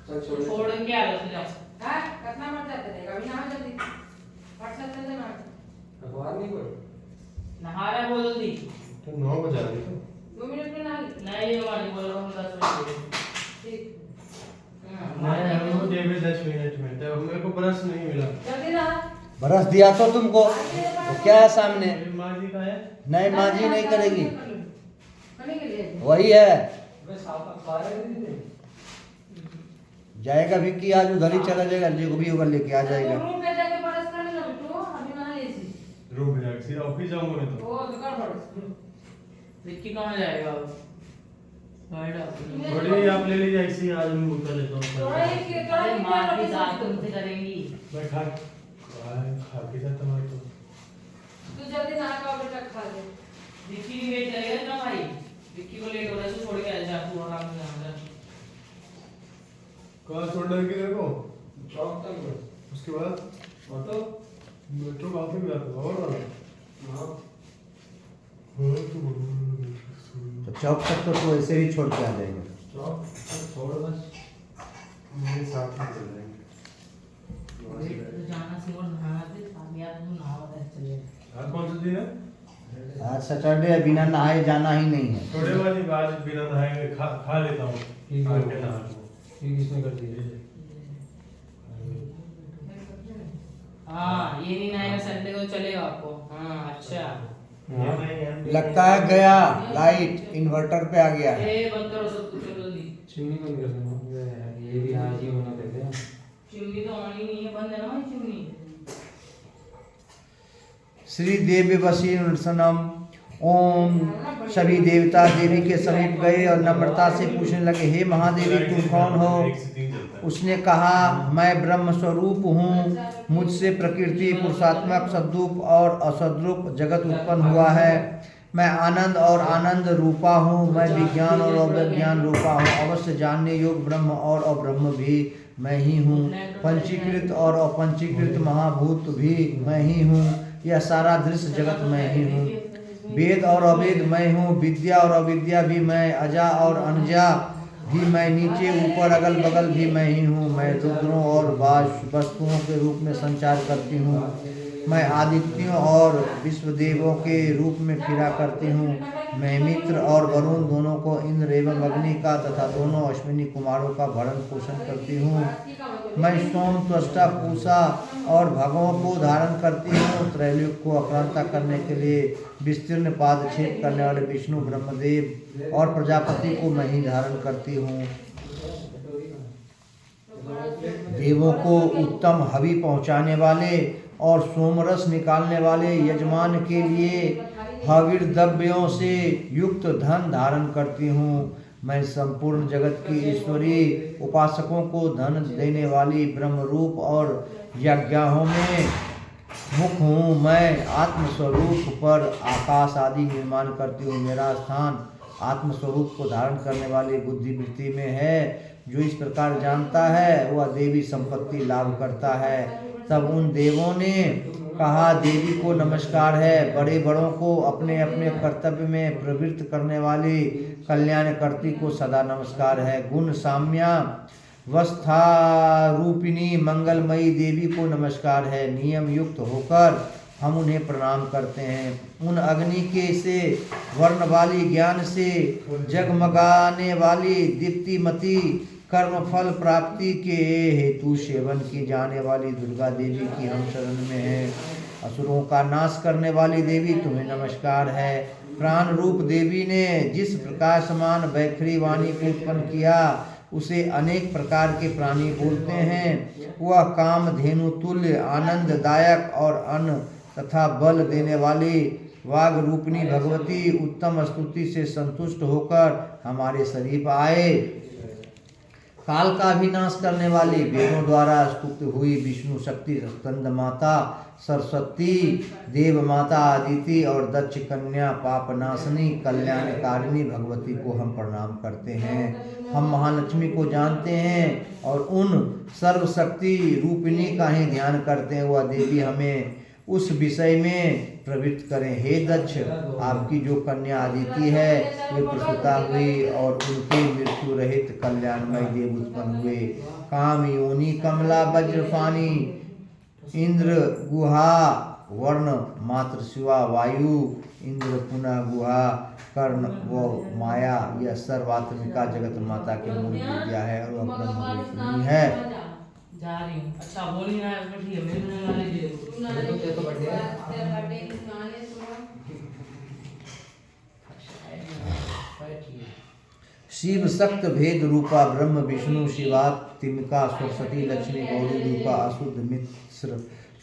E: चल छोड़
B: छोड़ के आ जाओ जाओ।
C: हां कितना मर जाते रहेगा अभी ना जल्दी व्हाट्सएप चल देना
E: अखबार नहीं कोई
B: नहा रहा है बोल जल्दी।
D: तो 9 बजा रही तो
C: 2 मिनट में नहा ले
B: नहीं हमारे बोल रहा हूँ 10 मिनट।
C: ठीक
D: मैं हमको देवे 10 मिनट में तो मेरे को ब्रश नहीं मिला।
C: जल्दी नहा
A: बरस दिया तो तुमको तो क्या है सामने?
D: मेरी माँ जी का है।
A: नहीं माँ जी नहीं करेगी।
C: करने के लिए
A: वही है
E: मैं साफ अखबार है नहीं
A: जाएगा विक्की आज उधर ही चला जाएगा जो भी होगा लेके आ जाएगा।
C: रूम पे जाके ब्रश कर लेना बेटू अभी नहा ले सी
D: रूम में जाके सीधा ऑफिस जाऊंगा मैं तो।
C: ओ तो कर ब्रश
B: विक्की कहाँ जाएगा अब? नोएडा।
D: बड़ी आप ले लीजिए ऐसे ही आज मैं बुका लेता
C: थोड़ा
D: हूँ।
C: ही थोड़ा
B: अरे
C: ही
B: माँ की
C: रोटी
B: साथ
C: सब्जी
B: तुमसे करेंगी।
D: मैं खा के जाता हूँ तो।
C: तू जल्दी नहा का बेटा खा ले
B: विक्की भी वेट करेगा ना भाई। विक्की को लेट हो रहा है तो छोड़ के आ जा तू आराम से नहा जा।
D: कहाँ छोड़ देंगे तेरे को?
E: चौक तक
D: उसके बाद
E: ऑटो
D: मेट्रो कहाँ पे जाता है और वाला?
E: हां
A: तो चौक तक तो ऐसे ही छोड़ के आ जाएगा।
D: चौक छोड़ बस मेरे साथ ही चल जाएंगे।
B: तो जाना सी और नहाना थे साथ यार तुम नहा बता चलिए।
D: आज कौन सा दिन है?
A: आज सैटरडे है बिना नहाए जाना ही नहीं है।
D: छोटे वाली आज बिना नहाए खा लेता हूँ।
E: ठीक है।
D: आके नहा लूँ।
E: ठीक इसने कर दिया
B: हाँ ये नहीं नहाएगा संडे को चलेगा आपको। हाँ अच्छा।
A: लगता है गया लाइट इन्वर्टर पे आ गया है।
B: ए बंद करो सब कुछ जल्दी।
E: चिमनी बंद कर देना ये भी आज ही होना देते हैं।
B: चिमनी तो ऑन ही नहीं है बंद है ना भाई चिमनी।
A: श्री देव वसी नृसनम। ओम। सभी देवता देवी के समीप गए और नम्रता से पूछने लगे, हे महादेवी तुम कौन हो? उसने कहा, मैं ब्रह्म स्वरूप हूँ, मुझसे प्रकृति पुरुषात्मक सद्रूप और असद्रूप जगत उत्पन्न हुआ है। मैं आनंद और आनंद रूपा हूँ, मैं विज्ञान और अविज्ञान रूपा हूँ, अवश्य जानने योग्य ब्रह्म और अब्रह्म भी मैं ही हूँ, पंचीकृत और अपंचीकृत महाभूत भी मैं ही हूँ, यह सारा दृश्य जगत मैं ही हूँ। वेद और अवेद मैं हूँ, विद्या और अविद्या भी मैं, अजा और अनजा भी मैं, नीचे ऊपर अगल बगल भी मैं ही हूँ। मैं रुद्रों और वस्तुओं के रूप में संचार करती हूँ। मैं आदित्यों और विश्वदेवों के रूप में फिरा करती हूँ। मैं मित्र और वरुण दोनों को, इंद्र एवं अग्नि का तथा दोनों अश्विनी कुमारों का भरण पोषण करती हूँ। मैं सोम, त्वष्टा, पूषा और भगवों को धारण करती हूँ। त्रैलोक को आक्रांता करने के लिए विस्तीर्ण पादछेद करने वाले विष्णु, ब्रह्मदेव और प्रजापति को मैं ही धारण करती हूँ। देवों को उत्तम हवि पहुँचाने वाले और सोमरस निकालने वाले यजमान के लिए हविर्द्रव्यों से युक्त धन धारण करती हूँ। मैं संपूर्ण जगत की ईश्वरी, उपासकों को धन देने वाली ब्रह्मरूप और यज्ञों में मुख हूँ। मैं आत्मस्वरूप पर आकाश आदि निर्माण करती हूँ। मेरा स्थान आत्मस्वरूप को धारण करने वाली बुद्धिवृत्ति में है। जो इस प्रकार जानता है वह देवी संपत्ति लाभ करता है। तब उन देवों ने कहा, देवी को नमस्कार है। बड़े बड़ों को अपने अपने कर्तव्य में प्रवृत्त करने वाली कल्याणकर्त्री को सदा नमस्कार है। गुण साम्या वस्था रूपिणी मंगलमयी देवी को नमस्कार है। नियम युक्त होकर हम उन्हें प्रणाम करते हैं। उन अग्नि के से वर्ण वाली, ज्ञान से जगमगाने वाली, दीप्तिमती, कर्म फल प्राप्ति के हेतु सेवन की जाने वाली दुर्गा देवी की हम शरण में हैं। असुरों का नाश करने वाली देवी तुम्हें नमस्कार है। प्राण रूप देवी ने जिस प्रकाशमान बैखरी वाणी को उत्पन्न किया उसे अनेक प्रकार के प्राणी बोलते हैं। वह काम धेनु तुल्य, आनंददायक और अन्न तथा बल देने वाली वाग रूपिणी भगवती उत्तम स्तुति से संतुष्ट होकर हमारे शरीर आए। काल का भी नाश करने वाली, वेदों द्वारा स्तुति हुई विष्णु शक्ति, स्कंद माता सरस्वती, देव माता आदिति और दक्ष कन्या पापनाशनी कल्याणकारिणी भगवती को हम प्रणाम करते हैं। हम महालक्ष्मी को जानते हैं और उन सर्वशक्ति रूपिणी का ही ध्यान करते हैं। वह देवी हमें उस विषय में प्रवृत्त करें। हे दक्ष, आपकी जो कन्या आदिति है वे प्रसूता हुई और उनके मृत्यु रहित कल्याणमय देव उत्पन्न हुए। काम योनि कमला वज्रपाणी, इंद्र गुहा वर्ण मात्र शिवा वायु, इंद्र पुनः गुहा कर्ण व माया। यह सर्वात्मिका जगत माता की मूल विद्या है और वह ब्रह्म रूपिणी है।
B: जा रही हूँ। अच्छा बोली ना उसमें ठीक है, मेरे को नहीं वाले दे
A: शिव शक्त भेद रूपा ब्रह्म विष्णु शिवात्मिका सरस्वती लक्ष्मी गौरी रूपा अशुद्ध मिश्र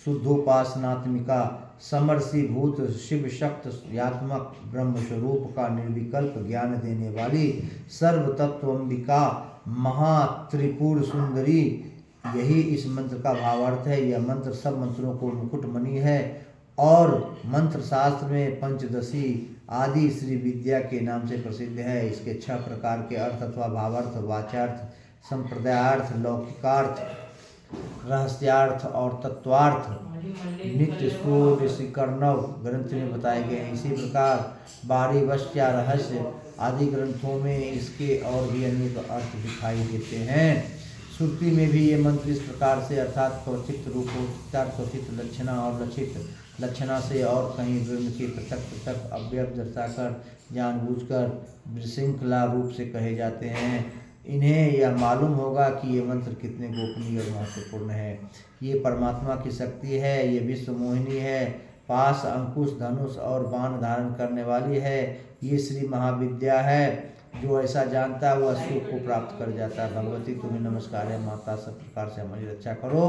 A: शुद्धोपासनात्मिका समर्षिभूत शिव शक्त यात्मक ब्रह्म स्वरूप का निर्विकल्प ज्ञान देने वाली सर्व तत्वंबिका महात्रिपुर सुंदरी, यही इस मंत्र का भावार्थ है। यह मंत्र सब मंत्रों को मुकुटमणि है और मंत्र शास्त्र में पंचदशी आदि श्री विद्या के नाम से प्रसिद्ध है। इसके 6 प्रकार के अर्थ अथवा भावार्थ, वाचार्थ, संप्रदायार्थ, लौकिकार्थ, रहस्यार्थ और तत्वार्थ नित्य षोडशीकर्णव ग्रंथ में बताए गए हैं। इसी प्रकार बारीवश्या रहस्य आदि ग्रंथों में इसके और भी अनेक अर्थ दिखाई देते हैं। श्रुति में भी ये मंत्र इस प्रकार से अर्थात क्वचित रूपोच्चार, क्वचित लक्षणा और लक्षित लक्षणा से और कहीं ब्रह्म के पृथक पृथक अवयव दर्शाकर जानबूझकर विशृंखला रूप से कहे जाते हैं। इन्हें यह मालूम होगा कि ये मंत्र कितने गोपनीय और महत्वपूर्ण है। ये परमात्मा की शक्ति है, ये विश्व मोहिनी है, पास, अंकुश, धनुष और बाण धारण करने वाली है। ये श्री महाविद्या है। जो ऐसा जानता है वह सुख को प्राप्त कर जाता है। भगवती तुम्हें नमस्कार है। माता सब प्रकार से हमारी रक्षा करो।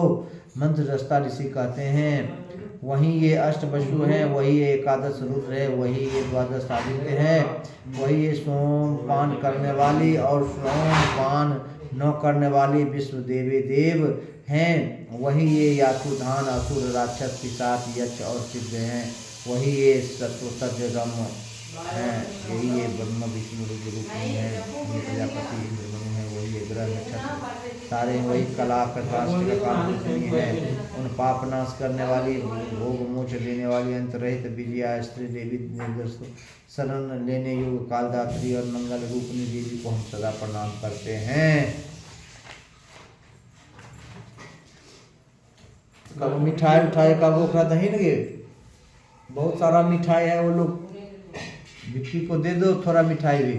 A: मंत्र दस्ता ऋषि कहते हैं, वही ये अष्ट वसु हैं, वही ये एकादश रुद्र है, वही ये द्वादश आदित्य है, वही ये सोमपान करने वाली और सोमपान न करने वाली विश्व देवी देव हैं, वही ये यासुधान असुर राक्षस पिशाच यक्ष और सिद्ध हैं, वही ये सत्य रम हैं, यही ये ब्रह्म विष्णु रुद्र रूपी हैं, ये प्रजापति इंद्र मनु है, वही ये ग्रह नक्षत्र सारे वही कला है, उन पाप नाश करने वाली भोग मोक्ष देने वाली अंत रहित विजया स्त्री देवी निर्दोष शरण लेने योग्य कालदात्री और मंगल रूपनी देवी को हम सदा प्रणाम करते हैं। कब मिठाई उठाई का वो खाता ही लगे, बहुत सारा मिठाई है, वो लोग विक्की को दे दो थोड़ा मिठाई भी।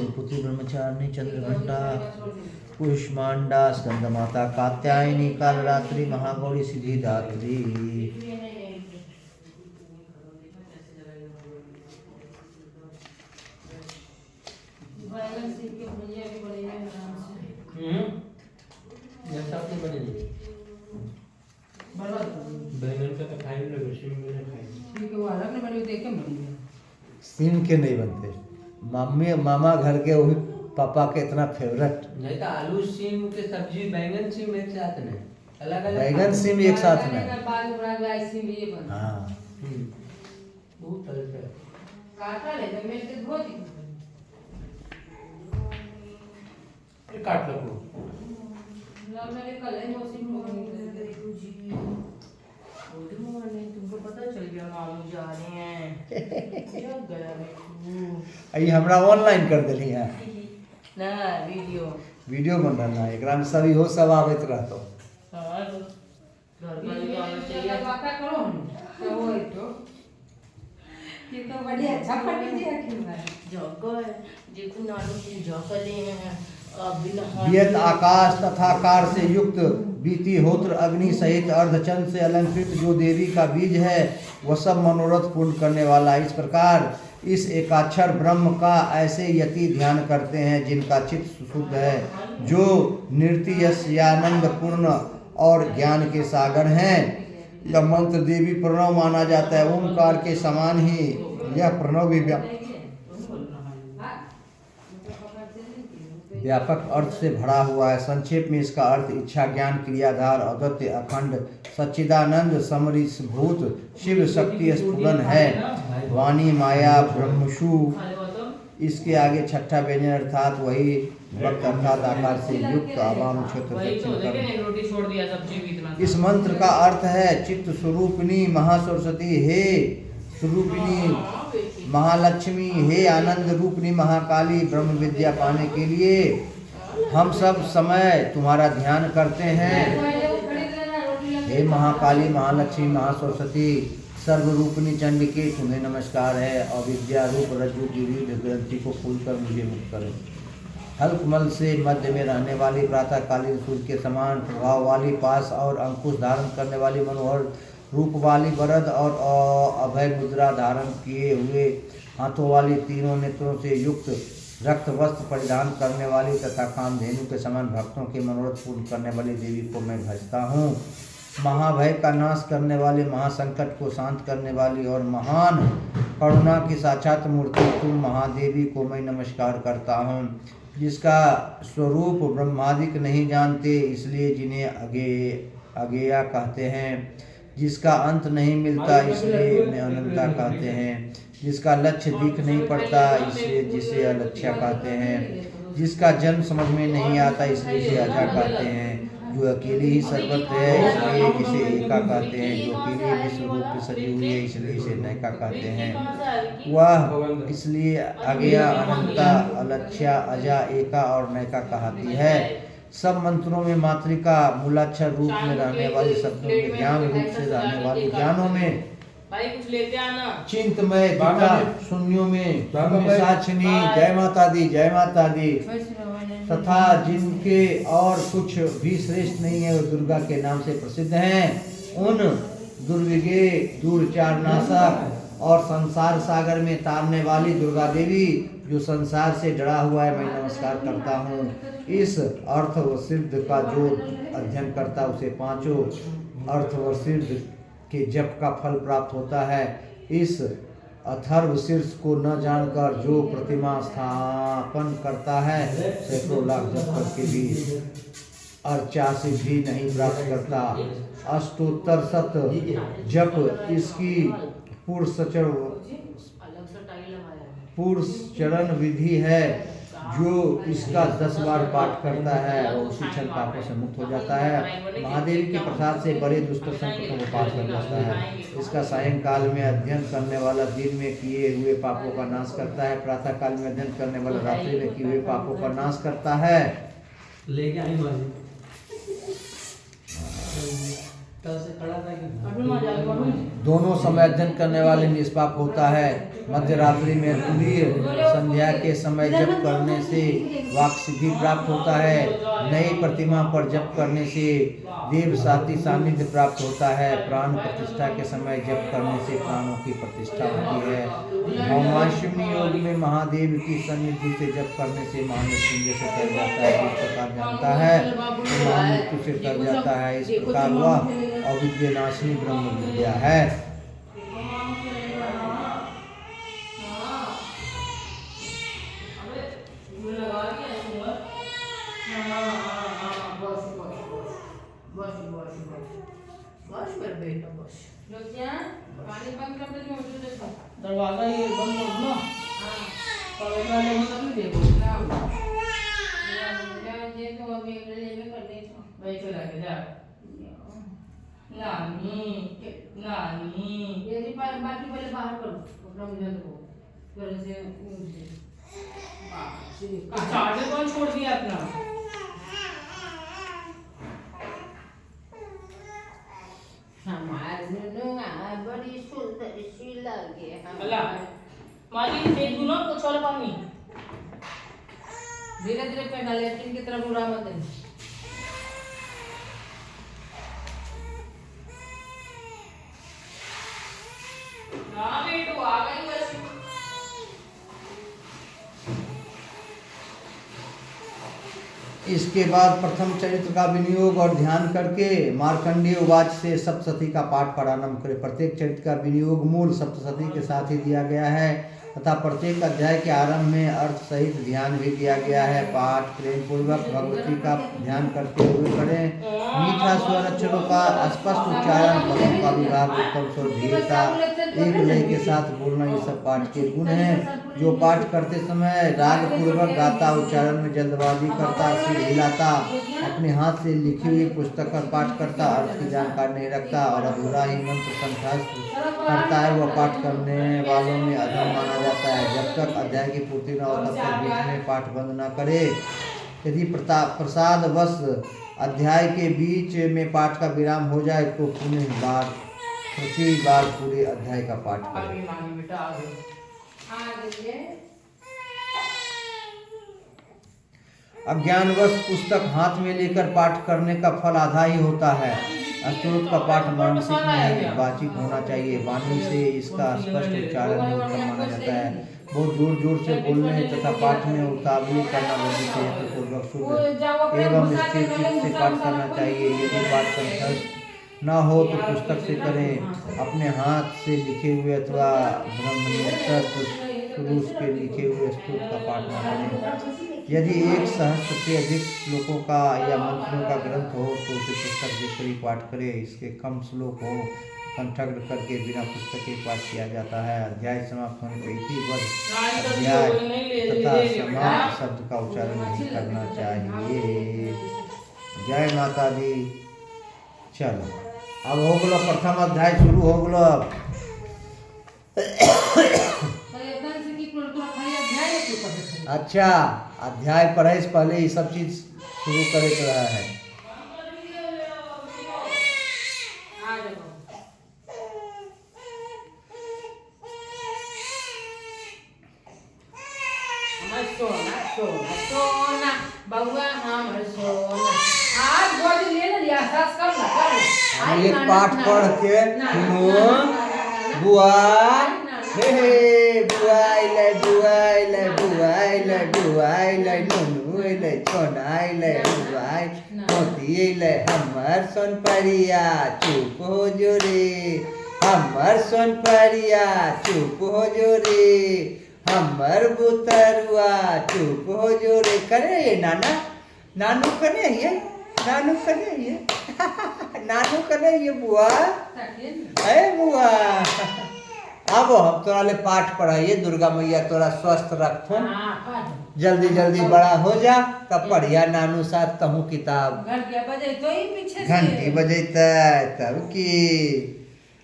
A: पुत्री ब्रह्मचारिणी चंद्रघंटा कुष्मांडा स्कंदमाता कात्यायनी कालरात्रि महागौरी सिद्धिदात्री।
E: बैंगन का तो खाई नहीं, शिमला में खाई।
C: ठीक है, वो अलग ने बनी देख के बनी है।
A: सीम के नहीं बनते, मम्मी मामा घर के वही पापा के इतना फेवरेट।
E: नहीं तो आलू सीम के सब्जी बैंगन सीम एक साथ में, अलग अलग
A: बैगन सीम एक साथ में।
C: बाद में बना ऐसी भी ये बना।
A: हाँ
E: बहुत तरह से
C: काटा ले तो मैं से धो दी।
E: ये काट लो।
C: ना मेरे कल है मौसम में
B: गुड मॉर्निंग, तुमको पता चल गया मामू जा रहे हैं। जग गया मैं।
A: अई हमरा ऑनलाइन कर देली है
B: ना
A: वीडियो बन रहा है, एकरा में सभी हो सब आवत रहतो।
B: हाँ घर का भी तो आना
C: ये
B: चाहिए।
C: बात करो तो वो है तो ये तो बढ़िया अच्छा पड़ी जी आखिर में।
B: जग है देखो नानू जी जग ले हैं।
A: वियत आकाश तथा कार से युक्त बीती होत्र अग्नि सहित अर्धचंद्र से अलंकृत जो देवी का बीज है वह सब मनोरथ पूर्ण करने वाला। इस प्रकार इस एकाक्षर ब्रह्म का ऐसे यति ध्यान करते हैं जिनका चित्त शुद्ध है, जो निर्तियस्यानंद पूर्ण और ज्ञान के सागर हैं। यह मंत्र देवी प्रणव माना जाता है, ओमकार के समान ही यह प्रणव भी व्यापक अर्थ से भरा हुआ है। संक्षेप में इसका अर्थ इच्छा ज्ञान क्रियाधार अद्वितीय अखंड सच्चिदानंद समरीभूत शिव शक्ति स्फुरन है। वाणी माया ब्रह्मशु, इसके आगे छठा व्यंजन अर्थात वही वक्त अर्थात आकार से युक्त आवाम क्षेत्र दक्षिण। इस मंत्र का अर्थ है चित्त स्वरूपिणी महासरस्वती, हे स्वरूपिणी महालक्ष्मी, हे आनंद रूपिणी महाकाली, ब्रह्म विद्या पाने के लिए हम सब समय तुम्हारा ध्यान करते हैं। हे महाकाली महालक्ष्मी महासरस्वती सर्वरूपिणी चंडिके, तुम्हें नमस्कार है। अविद्या रूप रज्जु की विविध ग्रंथि को खोलकर मुझे मुक्त करें। हल्कमल से मध्य में रहने वाली प्रातःकालीन सूर्य के समान प्रभाव वाली पास और अंकुश धारण करने वाली मनोहर रूप वाली वरद और अभय मुद्रा धारण किए हुए हाथों वाली तीनों नेत्रों से युक्त रक्त वस्त्र परिधान करने वाली तथा कामधेनु के समान भक्तों के मनोरथ पूर्ण करने वाली देवी को मैं भजता हूँ। महाभय का नाश करने वाले, महासंकट को शांत करने वाली और महान करुणा की साक्षात मूर्ति तुम महादेवी को मैं नमस्कार करता हूँ, जिसका स्वरूप ब्रह्मादिक नहीं जानते इसलिए जिन्हें अगेया कहते हैं, जिसका अंत नहीं मिलता इसलिए उन्हें अनंता कहते हैं, जिसका लक्ष्य दिख नहीं पड़ता इसलिए जिसे अलक्ष्या कहते हैं, जिसका जन्म समझ में नहीं आता इसलिए इसे अजा कहते हैं, जो अकेली ही सर्वत्र है इसलिए जिसे एका कहते हैं, जो अकेली विश्व रूप में सजी हुई है इसलिए इसे नैका कहते हैं। वह इसलिए अगेया अनंता अलक्ष्या अजा एका और नैका कहती है। सब मंत्रों में मातृका मूलाक्षर रूप में रहने वाली, शब्दों में ज्ञान रूप से रहने वाली, ज्ञानों में
B: भाई कुछ लेते आना,
A: चिंतमय तथा शून्यों में साक्षिणी, जय माता दी जय माता दी, तथा जिनके और कुछ भी श्रेष्ठ नहीं है वो दुर्गा के नाम से प्रसिद्ध हैं। उन दुर्विगे दूरचारनाशक और संसार सागर में तारने वाली दुर्गा देवी जो संसार से डरा हुआ है, मैं नमस्कार करता हूँ। इस अर्थ व सिद्ध का जो अध्ययन करता उसे पांचों अर्थ व सिद्ध के जप का फल प्राप्त होता है। इस अथर्व शीर्ष को न जानकर जो प्रतिमा स्थापन करता है सैकड़ों लाख जप करके भी अर्चा सिद्धि नहीं प्राप्त करता। अष्टोत्तर शत जप इसकी पुरुषचरण विधि है। जो इसका 10 बार पाठ करता है और उसी क्षण पापों से मुक्त हो जाता है। महादेव के प्रसाद से बड़े दुष्ट संकटों को पार कर जाता है। इसका सायंकाल में अध्ययन करने वाला दिन में किए हुए पापों का नाश करता है। प्रातः काल में अध्ययन करने वाला रात्रि में किए हुए पापों का नाश करता है।
E: लेके आई माजी कल से खड़ा था कि
A: दोनों समय अध्ययन करने वाले निष्पाप होता है। मध्य रात्रि में तुरीय संध्या के समय जप करने से वाक सिद्धि प्राप्त होता है। नई प्रतिमा पर जप करने से देव साथी सानिध्य प्राप्त होता है। प्राण प्रतिष्ठा के समय जप करने से प्राणों की प्रतिष्ठा होती है। भौमाष्टमी योग में महादेव की सन्निधि से जप करने से महामृत्युंजय से तर जाता है। इस प्रकार जानता है तो महामृत्यु से तर जाता है। इस प्रकार वह अविद्यानाशिनी ब्रह्म विद्या है।
C: पानी बंद कर दे।
B: दरवाजा ये बंद कर दो। कॉलेज वाले मतलब देखो
C: ये तो अभी अगले में कर दे।
B: भाई चला के जा नानी
C: ये भी बाकी पहले बाहर करो अपना मुझे को फिर से
B: चार्जर कौन छोड़ दिया अपना?
C: हमारे नुनुआ बड़ी सुंदर सी लगे
B: अल्लाह माजी दे दो ना कुछ और पानी।
C: धीरे धीरे पे डाले लेकिन की तरफ उड़ा मत दे।
B: ना बेटू आ गई बस।
A: इसके बाद प्रथम चरित्र का विनियोग और ध्यान करके मार्कंडेय उवाच से सप्तशती का पाठ प्रारंभ करें। प्रत्येक चरित्र का विनियोग मूल सप्तशती के साथ ही दिया गया है तथा प्रत्येक अध्याय के आरंभ में अर्थ सहित ध्यान भी दिया गया है। पाठ प्रेम पूर्वक भगवती का ध्यान करते हुए करें। मीठा स्वर अक्षरों का स्पष्ट उच्चारण, पदों का विभाग, उत्तम स्वर, धीरता, एक लय के साथ बोलना, ये सब पाठ के गुण हैं। जो पाठ करते समय राग पूर्वक गाता, उच्चारण में जल्दबाजी करता, सिर हिलाता, अपने हाथ से लिखी हुई पुस्तक का पाठ करता, अर्थ की जानकारी नहीं रखता और अधूरा ही मंत्र कंठस्थ करता है, वह पाठ करने वालों में अधम माना जाता है। जब तक अध्याय की पूर्ति न हो तब तक बीच में पाठ बंद न करे। यदि प्रसाद वश अध्याय के बीच में पाठ का विराम हो जाए तो प्रति बार पूरे अध्याय का पाठ करें। अज्ञानवश पुस्तक हाथ में लेकर पाठ करने का फल आधा ही होता है। स्तोत्र का पाठ मानसिक नहीं वाचिक होना चाहिए। वाणी से इसका स्पष्ट उच्चारण ही उत्तम माना जाता है। बहुत जोर जोर से बोलने तथा पाठ में उतावली करना बुद्धि से हेतुपूर्वक शुद्ध एवं स्थिर चित्त से पाठ करना चाहिए। यदि पाठ कंठस्थ न हो तो पुस्तक से करें। अपने हाथ से लिखे हुए अथवा ब्रह्मनिष्ठ पुरुष के लिखे हुए स्तोत्र का पाठ न करें। यदि 1 सहस्त्र से अधिक श्लोकों का या मंत्रों का ग्रंथ हो तो उसे पुस्तक देखकर ही पाठ करें। इसके कम श्लोक हो कंठग्ध करके बिना पुस्तक के पाठ किया जाता है। अध्याय समाप्त होने पर इसी वर्ष अध्याय तथा समाप्त शब्द का उच्चारण नहीं करना चाहिए। जय माता दी। चलो अब हो गलो प्रथम अध्याय शुरू हो गलो। अच्छा अध्याय पढ़े से पहले ये सब चीज शुरू करे के रहा है।
C: सोना बउआ हमर सोना आज गोद ले लिया सास कब ना
A: एक पाठ पढ़ के बुआ हे बुआइले बुआइले बुआइले बुआइले नुनुइले छोनाइले बुआइ मोतीइले हमर सोनपरिया चुप हो जो रे हमर सोनपरिया चुप हो जो रे हमर बुतरुआ चुप हो जो रे करे ये नाना नानू करे ये नानू करे ये नानू करे ये बुआ अरे बुआ अब हम तोरा ले पाठ पढ़ाइए दुर्गा मैया तोरा स्वस्थ रखो जल्दी जल्दी बड़ा हो जा तब पढ़िया नानू साथ कहूँ किताब घंटी बजेता तब की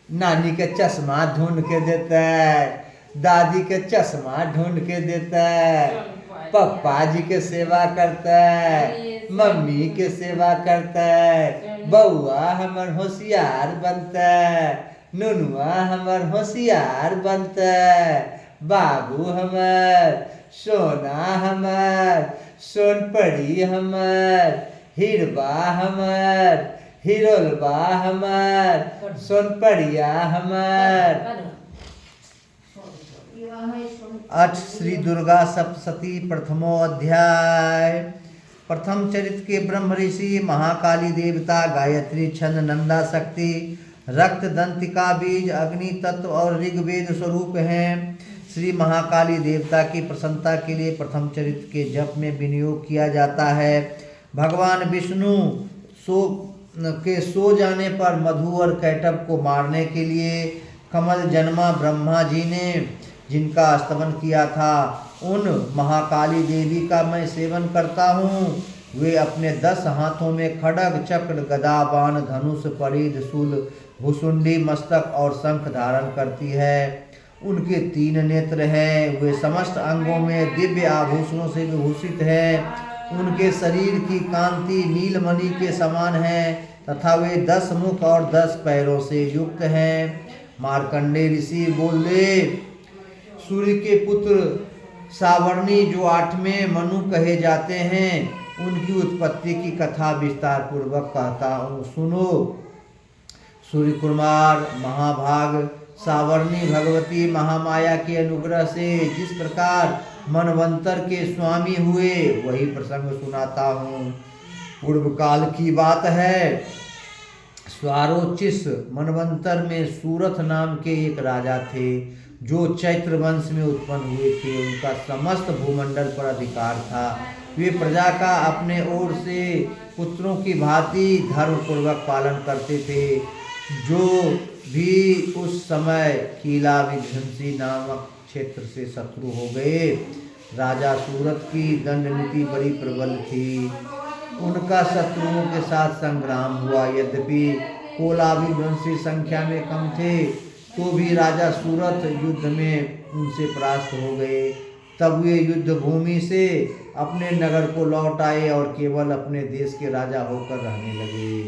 A: नानी के चश्मा ढूंढ के देता है दादी के चश्मा ढूंढ के देता है पप्पा जी के सेवा करता है मम्मी के सेवा करता है बउआ हमर होशियार बनता है नुनुआ हमर होशियार बनता है बाबू हमर सोना हमर सोनपरी हमर हिरबा हमर हिरोलबा हमर सोनपरिया हमर। अठ श्री दुर्गा सप्तशती प्रथमो अध्याय। प्रथम चरित्र के ब्रह्म ऋषि महाकाली देवता गायत्री छंद नंदा शक्ति रक्त दंतिका बीज अग्नि तत्व और ऋग्वेद स्वरूप हैं। श्री महाकाली देवता की प्रसन्नता के लिए प्रथम चरित्र के जप में विनियोग किया जाता है। भगवान विष्णु सो जाने पर मधु और कैटभ को मारने के लिए कमल जन्मा ब्रह्मा जी ने जिनका स्तवन किया था उन महाकाली देवी का मैं सेवन करता हूँ। वे अपने 10 हाथों में खड्ग चक्र गदा बाण धनुष परिध शूल भुसुंडी मस्तक और शंख धारण करती है। उनके 3 नेत्र हैं। वे समस्त अंगों में दिव्य आभूषणों से विभूषित है। उनके शरीर की कांति नीलमणि के समान है तथा वे 10 मुख और 10 पैरों से युक्त हैं। मार्कंडेय ऋषि बोले, सूर्य के पुत्र सावर्णी जो 8वें मनु कहे जाते हैं उनकी उत्पत्ति की कथा विस्तार पूर्वक कहता हूँ, सुनो। सूर्य कुमार महाभाग सावर्णी भगवती महामाया के अनुग्रह से जिस प्रकार मनवंतर के स्वामी हुए वही प्रसंग सुनाता हूँ। पूर्व काल की बात है। स्वारोचिस मनवंतर में सूरथ नाम के एक राजा थे जो चैत्र वंश में उत्पन्न हुए थे। उनका समस्त भूमंडल पर अधिकार था। वे प्रजा का अपने ओर से पुत्रों की भांति धर्म पूर्वक पालन करते थे। जो भी उस समय कीला विध्वंसी नामक क्षेत्र से शत्रु हो गए। राजा सूरत की दंड नीति बड़ी प्रबल थी। उनका शत्रुओं के साथ संग्राम हुआ। यद्यपि कोलाविध्वंसी संख्या में कम थे तो भी राजा सूरत युद्ध में उनसे परास्त हो गए। तब वे युद्ध भूमि से अपने नगर को लौट आए और केवल अपने देश के राजा होकर रहने लगे।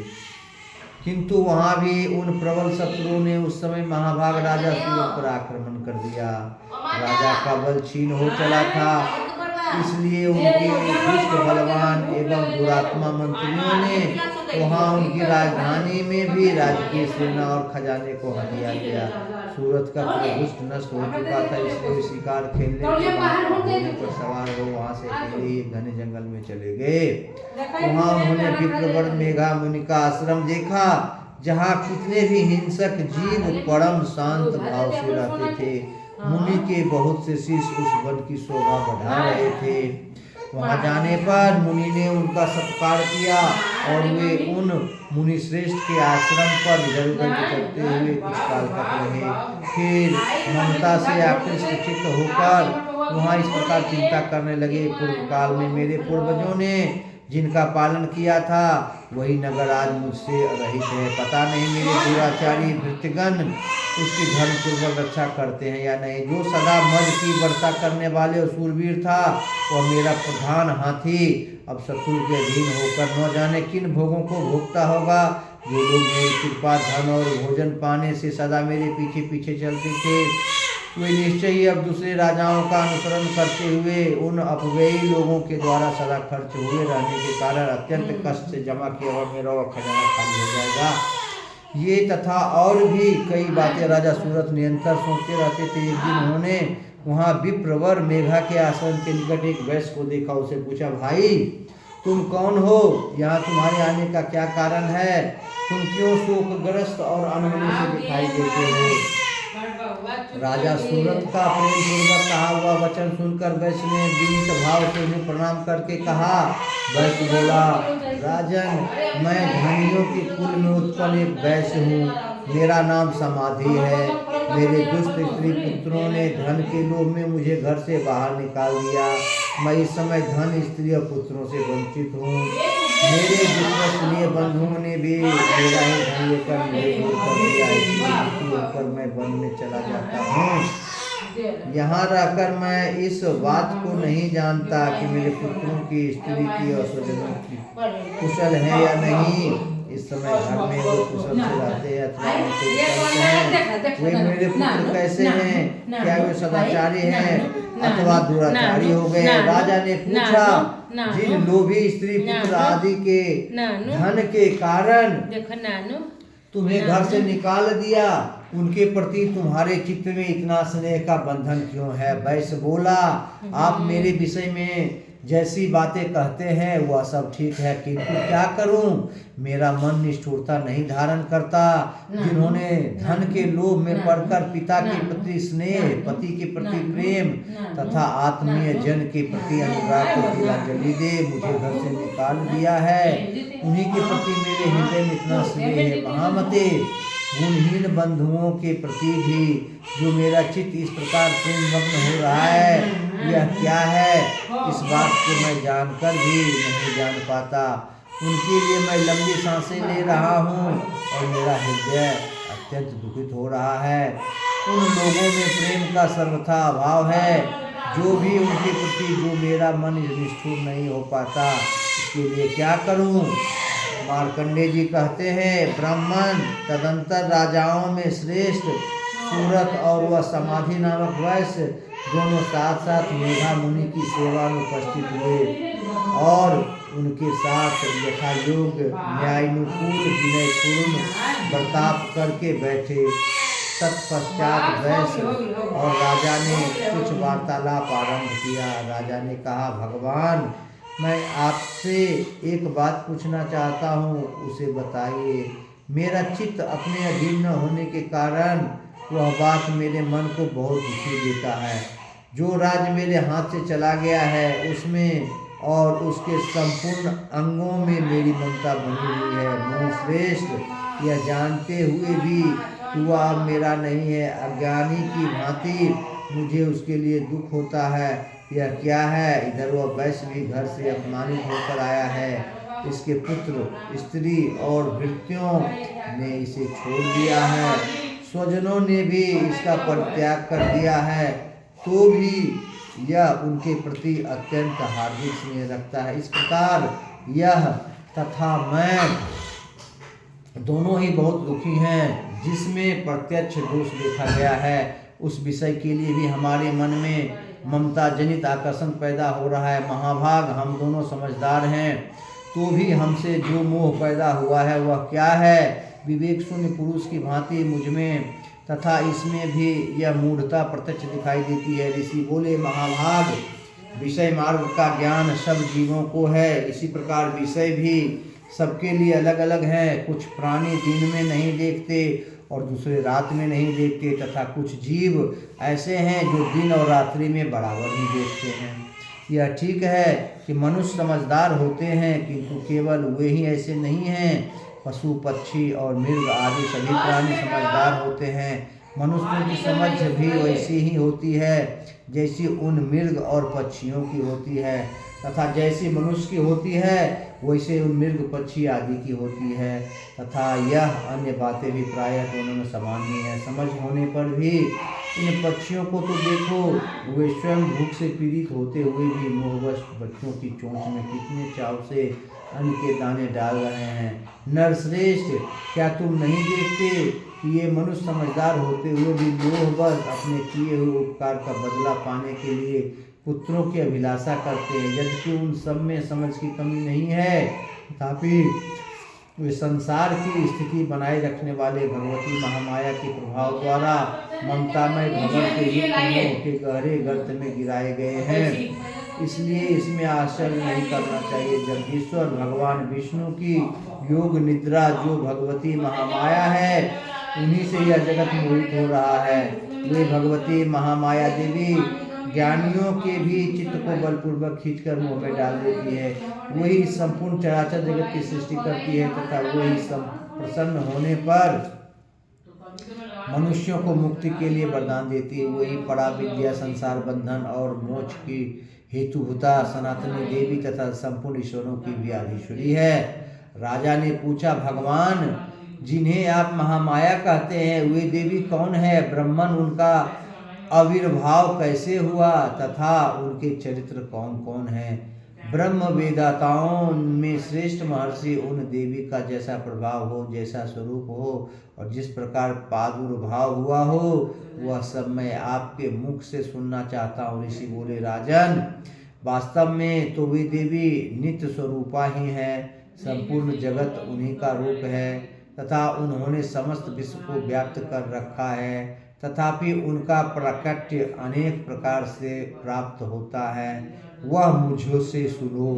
A: किंतु वहाँ भी उन प्रबल शत्रुओं ने उस समय महाभाग राजा सूरत पर आक्रमण कर दिया। राजा का बल क्षीण हो चला था, इसलिए उनके दुष्ट बलवान एवं दुरात्मा मंत्रियों ने वहाँ उनकी राजधानी में भी राजकीय सेना और खजाने को हथिया दिया। सूरत का दुष्ट नष्ट हो चुका था, इसलिए शिकार खेलने के बाद घोड़े पर सवार हो वहाँ से अकेले घने जंगल में चले गए। वहाँ उन्होंने विप्रवर मेघा मुनि का आश्रम देखा जहाँ कितने भी हिंसक जीव परम शांत भाव से रहते थे। मुनि के बहुत से शिष्य उस वन की शोभा बढ़ा रहे थे। वहां जाने पर मुनि ने उनका सत्कार किया और वे उन मुनि श्रेष्ठ के आश्रम पर इधर उधर चलते हुए कुछ काल तक रहे। फिर ममता से आकृष्ट चित्त होकर वहां इस प्रकार चिंता करने लगे, पूर्व काल में मेरे पूर्वजों ने जिनका पालन किया था वही नगर आज मुझसे रहित है। पता नहीं मेरे दुराचारी भृत्यगण उसकी धर्मपूर्वक रक्षा करते हैं या नहीं। जो सदा मद की वर्षा करने वाले और सूरवीर था वह मेरा प्रधान हाथी अब शत्रु के अधीन होकर न जाने किन भोगों को भोगता होगा। जो लोग मेरी कृपा धन और भोजन पाने से सदा मेरे पीछे पीछे चलते थे वे निश्चय ही अब दूसरे राजाओं का अनुसरण करते हुए उन अपव्ययी लोगों के द्वारा सदा खर्च हुए रहने के कारण अत्यंत कष्ट से जमा किया हुआ मेरा खजाना खाली हो जाएगा। ये तथा और भी कई बातें राजा सूरत निरंतर सोचते रहते थे। एक दिन उन्होंने वहाँ विप्रवर मेघा के आश्रम के निकट एक वैश्य को देखा। उसे पूछा, भाई तुम कौन हो? यहाँ तुम्हारे आने का क्या कारण है? तुम क्यों शोकग्रस्त और अनमने से दिखाई देते हो? राजा सूरत का प्रेम पूर्वक कहा हुआ वचन सुनकर वैश्य ने विनीत भाव से उन्हें प्रणाम करके कहा। वैश्य बोला, राजन, मैं धनियों के कुल में उत्पन्न एक वैश्य हूँ। मेरा नाम समाधि है। मेरे दुष्ट स्त्री पुत्रों ने धन के लोभ में मुझे घर से बाहर निकाल दिया। मैं इस समय धन, स्त्री और पुत्रों से वंचित हूँ। मेरे विश्वसनीय बंधुओं ने भी मेरा ही धन लेकर मुझे दूर कर दिया। इसलिए दुखी होकर मैं वन में चला जाता हूँ। यहाँ रहकर मैं इस बात को नहीं जानता कि मेरे पुत्रों की, स्त्री की और स्वजनों की कुशल है या नहीं। इस समय घर में वो कुशल से रहते हैं अथवा उनको कैसे हैं? वे मेरे पुत्र कैसे हैं? क्या वे सदाचारी हैं अथवा दुराचारी हो गए? राजा ने पूछा, जिन लोभी स्त्री पुत्र आदि के धन के कारण तुम्हें घर से निकाल दिया, उनके प्रति तुम्हारे चित्त में इतना स्नेह का बंधन क्यों है? वैश्य बोला, आप मेरे विषय में जैसी बातें कहते हैं वह सब ठीक है, किंतु क्या करूं? मेरा मन निष्ठुरता नहीं धारण करता। जिन्होंने धन के लोभ में पड़कर पिता के प्रति स्नेह, पति के प्रति प्रेम तथा आत्मीय जन के प्रति अनुराग को तिलांजलि दे मुझे घर से निकाल दिया है, उन्हीं के प्रति मेरे हृदय में इतना स्नेह है। महामते, गुणहीन बंधुओं के प्रति भी जो मेरा चित्त इस प्रकार प्रेम मग्न हो रहा है, यह क्या है? इस बात को मैं जानकर भी नहीं जान पाता। उनके लिए मैं लंबी सांसें ले रहा हूँ और मेरा हृदय अत्यंत दुखित हो रहा है। उन लोगों में प्रेम का सर्वथा अभाव है, जो भी उनके प्रति जो मेरा मन निष्ठुर नहीं हो पाता। इसके लिए क्या करूँ? मार्कंडेय जी कहते हैं, ब्राह्मण तदंतर राजाओं में श्रेष्ठ सूरत और वह समाधि नामक वैश्य दोनों साथ साथ मेघा मुनि की सेवा में उपस्थित हुए और उनके साथ यथायोग्य न्यायानुकूल विनयपूर्ण बर्ताव करके बैठे। तत्पश्चात वैश्य और राजा ने कुछ वार्तालाप आरंभ किया। राजा ने कहा, भगवान, मैं आपसे एक बात पूछना चाहता हूँ, उसे बताइए। मेरा चित्त अपने अधीन न होने के कारण वह बात मेरे मन को बहुत दुखी देता है। जो राज्य मेरे हाथ से चला गया है उसमें और उसके संपूर्ण अंगों में मेरी ममता बनी हुई है। मुनिश्रेष्ठ, यह जानते हुए भी कि वह अब मेरा नहीं है, अज्ञानी की भांति मुझे उसके लिए दुख होता है। यह क्या है? इधर वह वैश्य भी घर से अपमानित होकर आया है। इसके पुत्र, स्त्री और भृत्यों ने इसे छोड़ दिया है। स्वजनों ने भी इसका परित्याग कर दिया है, तो भी यह उनके प्रति अत्यंत हार्दिक स्नेह रखता है। इस प्रकार यह तथा मैं दोनों ही बहुत दुखी हैं। जिसमें प्रत्यक्ष दोष देखा गया है उस विषय के लिए भी हमारे मन में ममता जनित आकर्षण पैदा हो रहा है। महाभाग, हम दोनों समझदार हैं, तो भी हमसे जो मोह पैदा हुआ है वह क्या है? विवेक शून्य पुरुष की भांति मुझ में तथा इसमें भी यह मूढ़ता प्रत्यक्ष दिखाई देती है। ऋषि बोले, महाभाग, विषय मार्ग का ज्ञान सब जीवों को है, इसी प्रकार विषय भी सबके लिए अलग अलग हैं। कुछ प्राणी दिन में नहीं देखते और दूसरे रात में नहीं देखते, तथा कुछ जीव ऐसे हैं जो दिन और रात्रि में बराबर ही देखते हैं। यह ठीक है कि मनुष्य समझदार होते हैं, किंतु केवल वे ही ऐसे नहीं हैं। पशु, पक्षी और मृग आदि सभी प्राणी समझदार होते हैं। मनुष्यों की समझ भी वैसी ही होती है जैसी उन मृग और पक्षियों की होती है, तथा जैसी मनुष्य की होती है वैसे उन मृग, पक्षी आदि की होती है, तथा यह अन्य बातें भी प्रायः दोनों में समान ही है। समझ होने पर भी इन पक्षियों को तो देखो, वे स्वयं भूख से पीड़ित होते हुए भी मोहवश बच्चों की चोंच में कितने चाव से अन्न के दाने डाल रहे हैं। नरश्रेष्ठ, क्या तुम नहीं देखते कि ये मनुष्य समझदार होते हुए भी लोभवश अपने किए हुए उपकार का बदला पाने के लिए पुत्रों की अभिलाषा करते हैं? यद्यपि उन सब में समझ की कमी नहीं है, तथापि वे संसार की स्थिति बनाए रखने वाले भगवती महामाया के प्रभाव द्वारा ममतामय भवन के युक्त मोह के गहरे गर्त में गिराए गए हैं। इसलिए इसमें आश्चर्य नहीं करना चाहिए। जगदीश्वर भगवान विष्णु की योग निद्रा जो भगवती महामाया है, उन्हीं से यह जगत मोहित हो रहा है। वे भगवती महामाया देवी ज्ञानियों के भी चित्त को बलपूर्वक खींचकर मुंह में डाल देती है। वही संपूर्ण चराचर जगत की सृष्टि करती है तथा वही प्रसन्न होने पर मनुष्यों को मुक्ति के लिए वरदान देती है। वही परा विद्या, संसार बंधन और मोक्ष की हेतुभूता सनातनी देवी तथा संपूर्ण ईश्वरों की भी आधीश्वरी है। राजा ने पूछा, भगवान जिन्हें आप महामाया कहते हैं, वे देवी कौन है? ब्रह्मन उनका आविर्भाव कैसे हुआ तथा उनके चरित्र कौन कौन है? ब्रह्म वेदाताओं में श्रेष्ठ महर्षि उन देवी का जैसा प्रभाव हो, जैसा स्वरूप हो और जिस प्रकार प्रादुर्भाव हुआ हो, वह सब मैं आपके मुख से सुनना चाहता हूँ। ऋषि बोले, राजन वास्तव में तो वे देवी नित्य स्वरूपा ही है। संपूर्ण जगत उन्हीं का रूप है तथा उन्होंने समस्त विश्व को व्याप्त कर रखा है। तथापि उनका प्राकट्य अनेक प्रकार से प्राप्त होता है, वह मुझसे सुनो।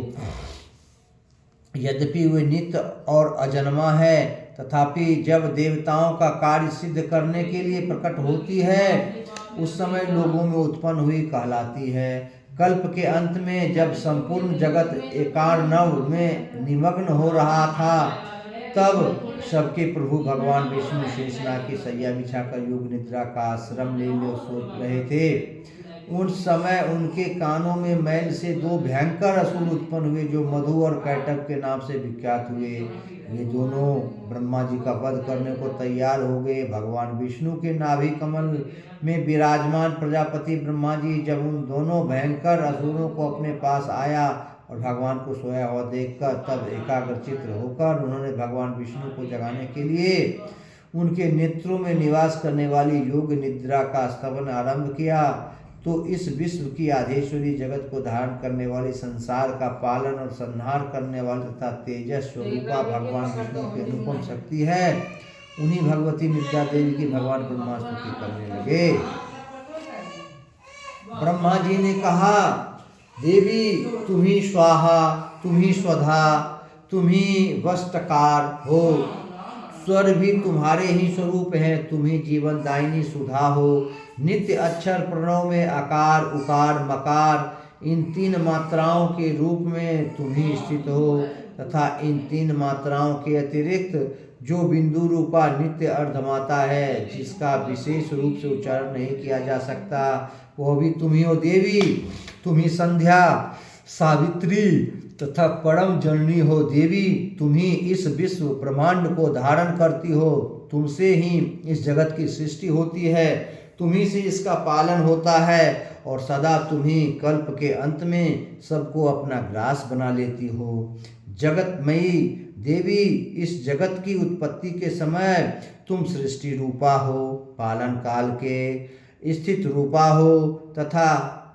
A: यद्यपि वे नित्य और अजन्मा है, तथापि जब देवताओं का कार्य सिद्ध करने के लिए प्रकट होती है, उस समय लोगों में उत्पन्न हुई कहलाती है। कल्प के अंत में जब संपूर्ण जगत एकार्णव में निमग्न हो रहा था, तब सबके प्रभु भगवान विष्णु शेषनाग की सैया बिछाकर योग निद्रा का आश्रम ले सोच रहे थे। उन समय उनके कानों में मैल से दो भयंकर असुर उत्पन्न हुए, जो मधु और कैटभ के नाम से विख्यात हुए। वे दोनों ब्रह्मा जी का वध करने को तैयार हो गए। भगवान विष्णु के नाभि कमल में विराजमान प्रजापति ब्रह्मा जी जब उन दोनों भयंकर असुरों को अपने पास आया और भगवान को सोया हुआ देखकर, तब एकाग्रचित्त होकर उन्होंने भगवान विष्णु को जगाने के लिए उनके नेत्रों में निवास करने वाली योग निद्रा का स्तवन आरंभ किया। तो इस विश्व की आधेश्वरी, जगत को धारण करने वाली, संसार का पालन और संहार करने वाली तथा तेजस स्वरूपा भगवान विष्णु की अनुपम शक्ति है, उन्हीं भगवती निद्रा देवी की भगवान ब्रह्मा स्तुति करने लगे। ब्रह्मा जी ने कहा, देवी तुम ही स्वाहा, तुम ही स्वधा, तुम ही वस्तकार हो। स्वर भी तुम्हारे ही स्वरूप है, तुम ही जीवन दायिनी सुधा हो। नित्य अक्षर प्रणव में आकार, उकार, मकार, इन तीन मात्राओं के रूप में तुम ही स्थित हो तथा इन तीन मात्राओं के अतिरिक्त जो बिंदु रूपा नित्य अर्धमाता है, जिसका विशेष रूप से उच्चारण नहीं किया जा सकता, वह भी तुम ही हो देवी। तुम ही संध्या, सावित्री तथा परम जननी हो देवी। तुम ही इस विश्व ब्रह्मांड को धारण करती हो, तुमसे ही इस जगत की सृष्टि होती है, तुम ही से इसका पालन होता है और सदा तुम ही कल्प के अंत में सबको अपना ग्रास बना लेती हो। जगतमयी देवी, इस जगत की उत्पत्ति के समय तुम सृष्टि रूपा हो, पालन काल के स्थित रूपा हो तथा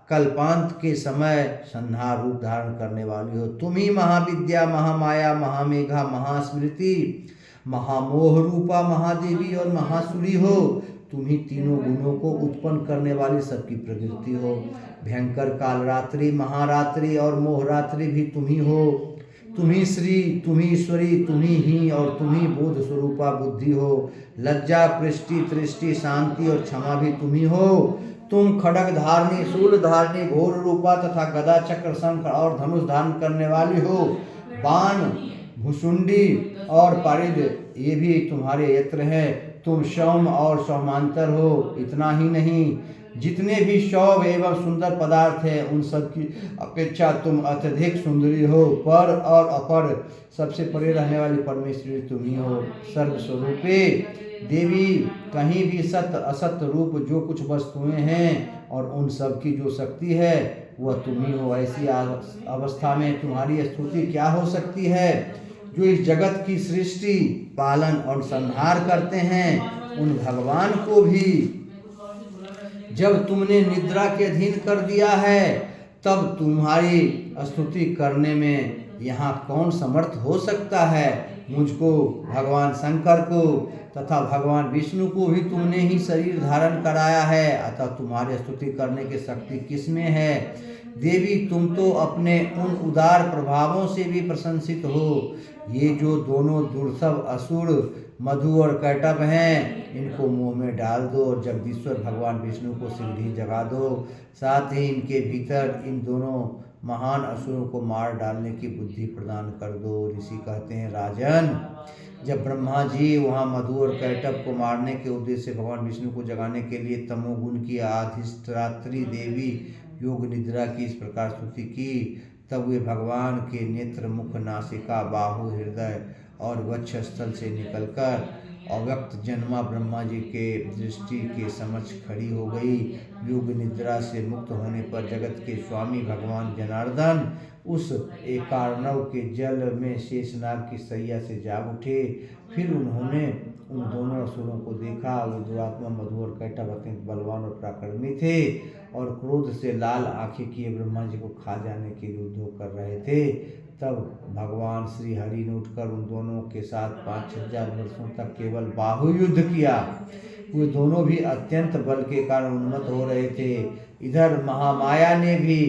A: कल्पांत के समय संहार रूप धारण करने वाली हो। तुम ही महाविद्या, महामाया, महामेघा, महास्मृति, महामोह रूपा महादेवी और महासुरी हो। तुम ही तीनों गुणों को उत्पन्न करने वाली सबकी प्रकृति हो। भयंकर कालरात्रि, महारात्रि और मोहरात्रि भी तुम ही हो। तुम ही श्री, तुम ही ईश्वरी, तुम ही और तुम ही बोध स्वरूपा बुद्धि हो। लज्जा, पृष्टि, तृष्टि, शांति और क्षमा भी तुम ही हो। तुम खड्ग धारणी, शूल धारणी, घोर रूपा तथा गदा, चक्र, शंख और धनुष धारण करने वाली हो। बाण, भुसुंडी और पारिद ये भी तुम्हारे यत्र है। तुम शौम और सौमांतर हो। इतना ही नहीं, जितने भी शौव एवं सुंदर पदार्थ हैं, उन सब की अपेक्षा तुम अत्यधिक सुंदरी हो। पर और अपर, सबसे परे रहने वाली परमेश्वरी तुम ही हो। सर्वस्वरूपे देवी, कहीं भी सत्य असत्य रूप जो कुछ वस्तुएं हैं और उन सब की जो शक्ति है, वह तुम ही हो। ऐसी अवस्था में तुम्हारी स्तुति क्या हो सकती है? जो इस जगत की सृष्टि, पालन और संहार करते हैं, उन भगवान को भी जब तुमने निद्रा के अधीन कर दिया है, तब तुम्हारी स्तुति करने में यहाँ कौन समर्थ हो सकता है? मुझको, भगवान शंकर को तथा भगवान विष्णु को भी तुमने ही शरीर धारण कराया है, अतः तुम्हारे स्तुति करने की शक्ति किसमें है? देवी, तुम तो अपने उन उदार प्रभावों से भी प्रशंसित हो। ये जो दोनों दुर्लभ असुर मधु और कैटभ हैं, इनको मुंह में डाल दो और जगदीश्वर भगवान विष्णु को शीघ्र ही जगा दो। साथ ही इनके भीतर इन दोनों महान असुरों को मार डालने की बुद्धि प्रदान कर दो। ऋषि कहते हैं, राजन, जब ब्रह्मा जी वहाँ मधु और कैटभ को मारने के उद्देश्य से भगवान विष्णु को जगाने के लिए तमोगुण की अधिष्ठात्री देवी योग निद्रा की इस प्रकार स्तुति की, तब वे भगवान के नेत्र, मुख, नासिका, बाहु, हृदय और वक्षस्थल से निकलकर अव्यक्त जन्मा ब्रह्मा जी के दृष्टि के समक्ष खड़ी हो गई। योग निद्रा से मुक्त होने पर जगत के स्वामी भगवान जनार्दन उस एकार्णव के जल में शेषनाग की सैया से जाग उठे। फिर उन्होंने उन दोनों असुरों को देखा। वे दुरात्मा मधु और कैटभ अत्यंत बलवान और पराक्रमी थे और क्रोध से लाल आंखें किए ब्रह्मा जी को खा जाने के लिए उद्योग कर रहे थे। तब भगवान श्री हरि ने उठकर उन दोनों के साथ 5000 वर्षों तक केवल बाहु युद्ध किया। वे दोनों भी अत्यंत बल के कारण उन्मत्त हो रहे थे। इधर महामाया ने भी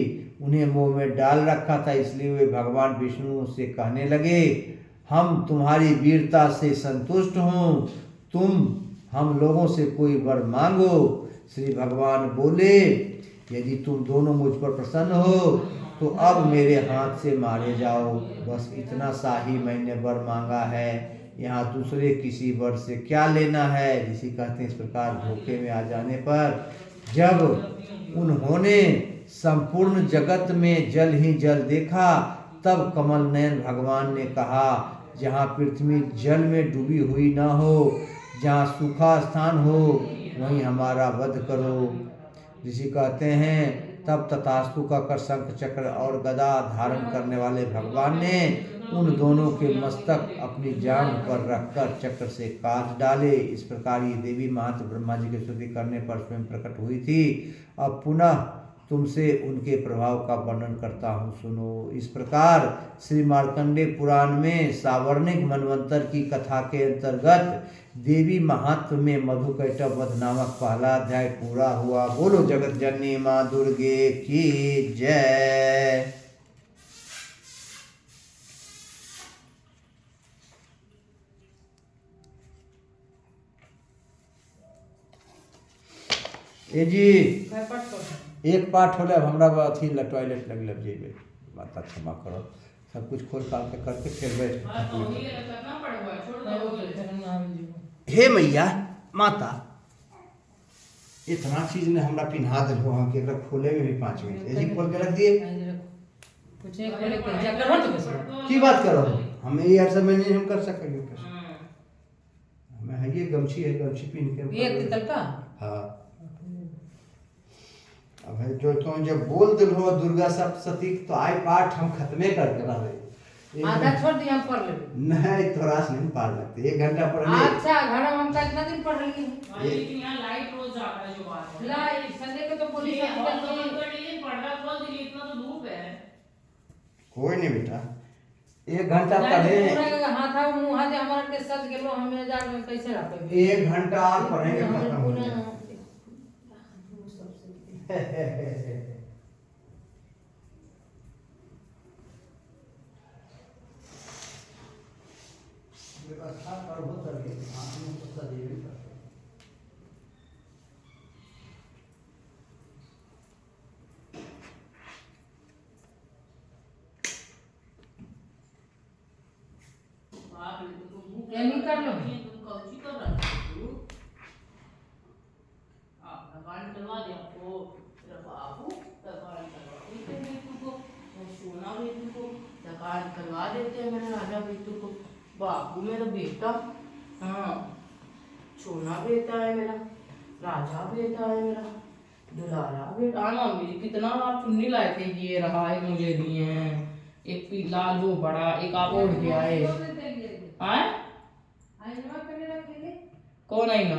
A: उन्हें मोह में डाल रखा था, इसलिए वे भगवान विष्णु से कहने लगे, हम तुम्हारी वीरता से संतुष्ट हूँ, तुम हम लोगों से कोई वर मांगो। श्री भगवान बोले, यदि तुम दोनों मुझ पर प्रसन्न हो तो अब मेरे हाथ से मारे जाओ। बस इतना सा ही मैंने वर मांगा है, यहाँ दूसरे किसी वर से क्या लेना है। ऋषि कहते हैं, इस प्रकार धोखे में आ जाने पर जब उन्होंने संपूर्ण जगत में जल ही जल देखा, तब कमल नयन भगवान ने कहा, जहाँ पृथ्वी जल में डूबी हुई ना हो, जहाँ सूखा स्थान हो, वहीं हमारा वध करो। ऋषि कहते हैं, तब तथास्तु कहकर शंख चक्र और गदा धारण करने वाले भगवान ने उन दोनों के मस्तक अपनी जांघ पर रखकर चक्र से काट डाले। इस प्रकार ये देवी महंत ब्रह्मा जी की स्तुति करने पर स्वयं प्रकट हुई थी। अब पुनः तुमसे उनके प्रभाव का वर्णन करता हूँ, सुनो। इस प्रकार श्री मार्कंडेय पुराण में सावर्णिक मनवंतर की कथा के अंतर्गत देवी महात्म्य में मधु कैटभ वध नामक पहला अध्याय पूरा हुआ। बोलो जगत जननी माँ दुर्गे की जय। ए जी एक पाठ होले, अब हमरा अथी टॉयलेट लग जेबे, माता क्षमा करो। सब कुछ खोल काल के करके फिर बैठ। हे मैया माता, इतना चीज ने हमरा पिन्हा दिलो, हम के एकरा खोले में भी 5 मिनट ए जी खोल के रख दिए।
C: कुछ नहीं खोले के जा करवा तो कैसे
A: की बात करो, हम ये यार सब में नहीं हम कर सकेंगे कैसे? हमें है ये गमछी है, गमछी पहन के
C: ये तितल का।
A: हां, अब है जो तुम जब बोल दिलो दुर्गा सप्तशती तो आय पाठ हम खत्मे करके रहे।
C: आधा छोड़ दिया, हम पढ़ लेंगे।
A: नहीं थोड़ा से नहीं पार लगते, 1 घंटा पढ़ ले।
C: अच्छा, घर में हम कितना दिन पढ़ लिए हैं?
B: लेकिन यहाँ लाइट रोज जाता है, जो बात है।
C: लाइट संडे को तो पुलिस
B: ये और
C: आती
B: तो
C: है।
B: बंद कर लीजिए, पर्दा खोल दीजिए, इतना तो धूप है।
A: कोई नहीं बेटा, 1 घंटा पढ़े,
C: हाथ था मुंह हाथ हमारा के सच गेलो, हमें जा कैसे रखे
A: 1 घंटा और पढ़ेंगे खत्म हो जाए। व्यवस्था करबो करके आदमी को सदैव करते।
B: बाप रे, तुम भूख
C: ये नहीं कर लो।
B: तुम कौची कर रहे हो? आप भगवान करवा दे आपको, तेरा बाबू भगवान करवा देते हैं तुमको, सोना भी तुमको भगवान करवा देते हैं मेरे राजा बेटू को। बाबू मेरा बेटा, हाँ, सोना बेटा है मेरा, राजा बेटा है मेरा, दुलारा बेटा। हाँ मम्मी जी, कितना आप चुन्नी लाए थे, ये रहा है, मुझे दिए हैं। एक पीला जो बड़ा, एक आप ओढ़ के आए। आए कौन आई ना?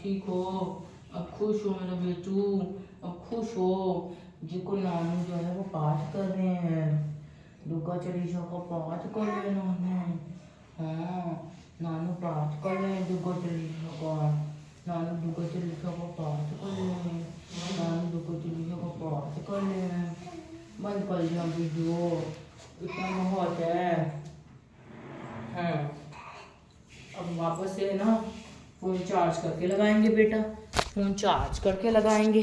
B: ठीक हो, अब खुश हो मेरा बेटू, अब खुश हो। जिनको नानू जो है वो पाठ कर रहे हैं, दुर्गा चालीसा का पाठ कर रहे हैं नानू। हाँ नानू पाठ कर रहे हैं दुर्गा चालीसा का, नानू दुर्गा चालीसा का पाठ कर रहे हैं, नानू दुर्गा चालीसा का पाठ कर रहे हैं। बंद कर दिया वीडियो, इतना बहुत है। हाँ अब वापस से ना फ़ोन चार्ज करके लगाएंगे बेटा, फ़ोन चार्ज करके लगाएंगे।